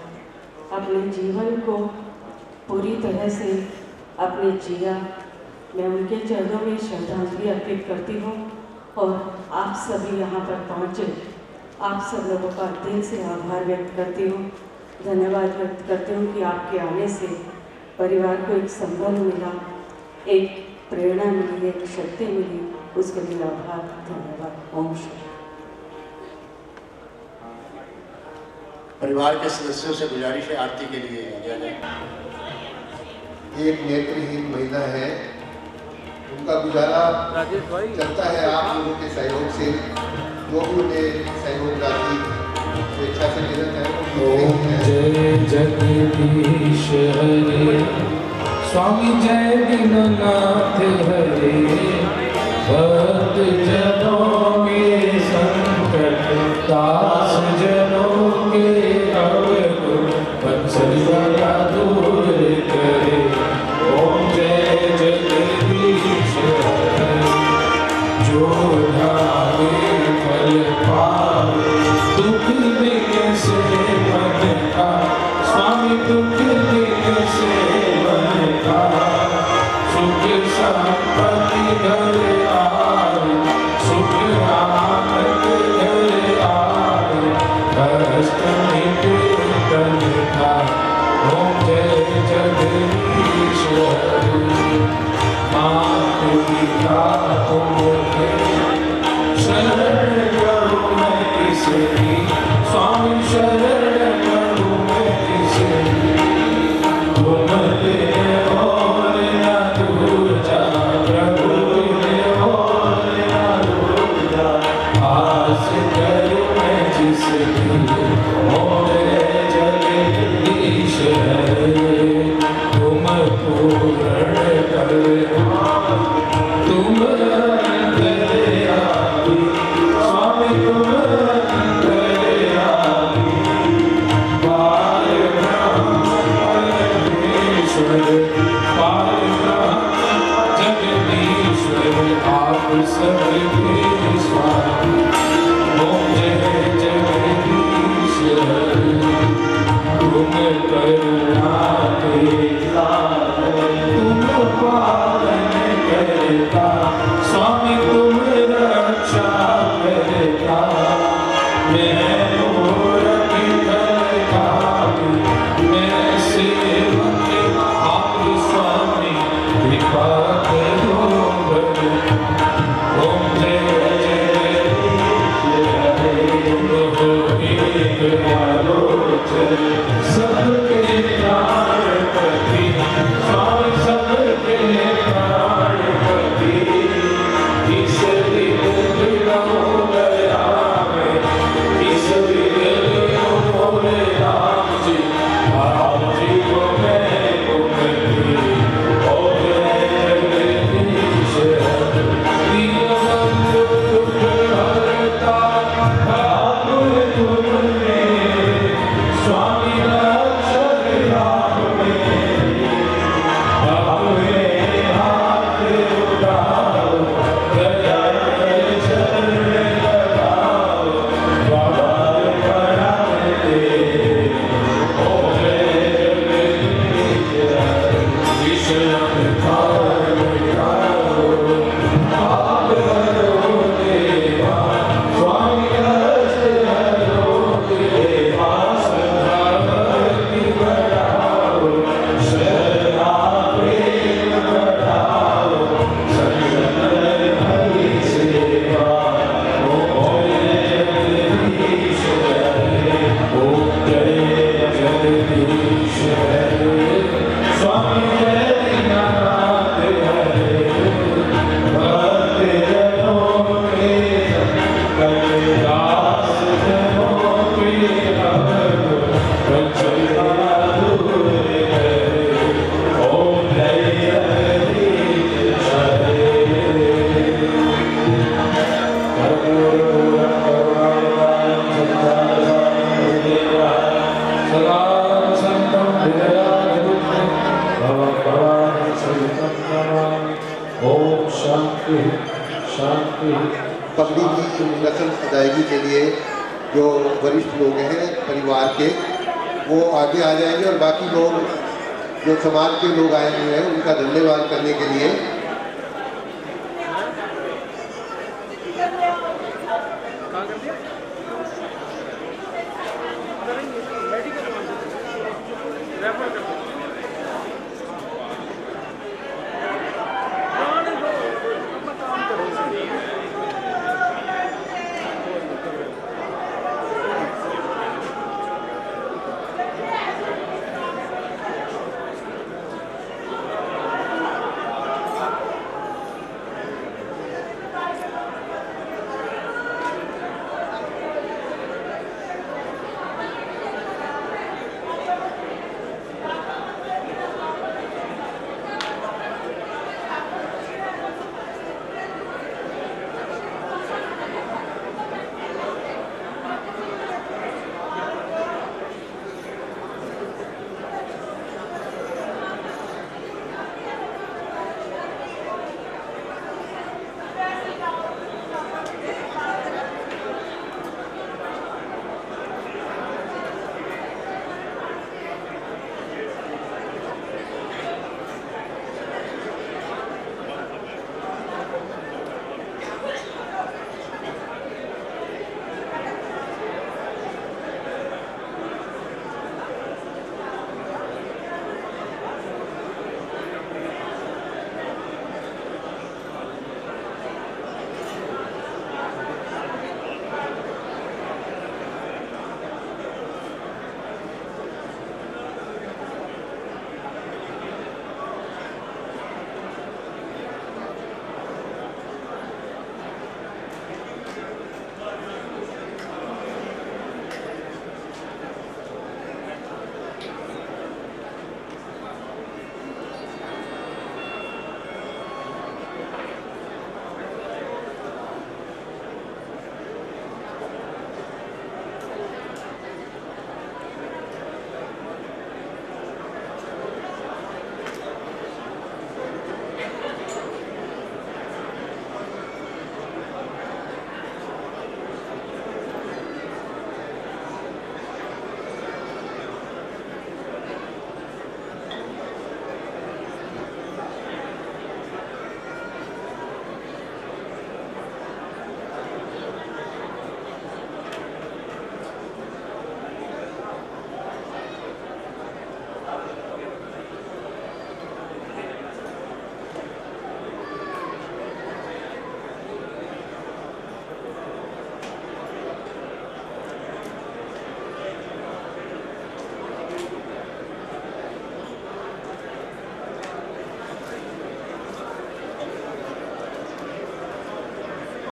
अपने जीवन को पूरी तरह से अपने जिया। मैं उनके चरणों में श्रद्धांजलि अर्पित करती हूँ और आप सभी यहाँ पर पहुँचे, आप सब लोगों का दिल से आभार व्यक्त करती हूँ, धन्यवाद व्यक्त करती हूँ कि आपके आने से परिवार को एक संबल मिला, एक प्रेरणा मिली, एक शक्ति मिली, उसके लिए आभार, धन्यवाद। ओम शांति। परिवार के सदस्यों से गुजारिश है आरती के लिए आज्ञा दें। एक नेत्रहीन महिला है, उनका गुजारा चलता है आप लोगों के सहयोग से, जो भी उन्हें सहयोग राशि स्वेच्छा से देना चाहे। ओम जय जगदीश हरे, स्वामी जय दीननाथ हरे, भक्त जनों के संकट दास जनों के अवगुण वत्सला दूर करे। ओम जय जगदीश हरे, जो ढाले फल पावे, दुख देने से मन का, स्वामी दुख देने से मन का, सुख संपत्ति घर आए, सुख आनंद घर आए, कष्ट मिटे तन का। ओम जय जगदीश हरे, मात पिता तुमके शरण करूं मैं किसी, स्वामी शरण करूं मैं किसी, तुम बिन और न दूजा, प्रभु बिन और न दूजा, आस करूं मैं जिसकी। ओम जय जगदीश हरे, तुम पूर्ण कर तुम दयालु, स्वामी तुम दयालु, पार ब्रह्म परमेश्वर, पार ब्रह्म जगदीश्वर, आप सबके स्वामी। ओम जय जगदीश हरे, तुम करुणा के तुम पालन करता, स्वामी तुम रक्षा करता। मैं मूरख करता, मैं सेवक आप स्वामी, कृपा करो बरु। ओम जय जगदीश हरे, तुम हो एक आलोचन, सबके ओम शांति शांति। पगड़ी की रस्म अदायगी के लिए जो वरिष्ठ लोग हैं परिवार के, वो आगे आ जाएंगे और बाकी लोग जो समाज के लोग आए हुए हैं उनका धन्यवाद करने के लिए रेफर कर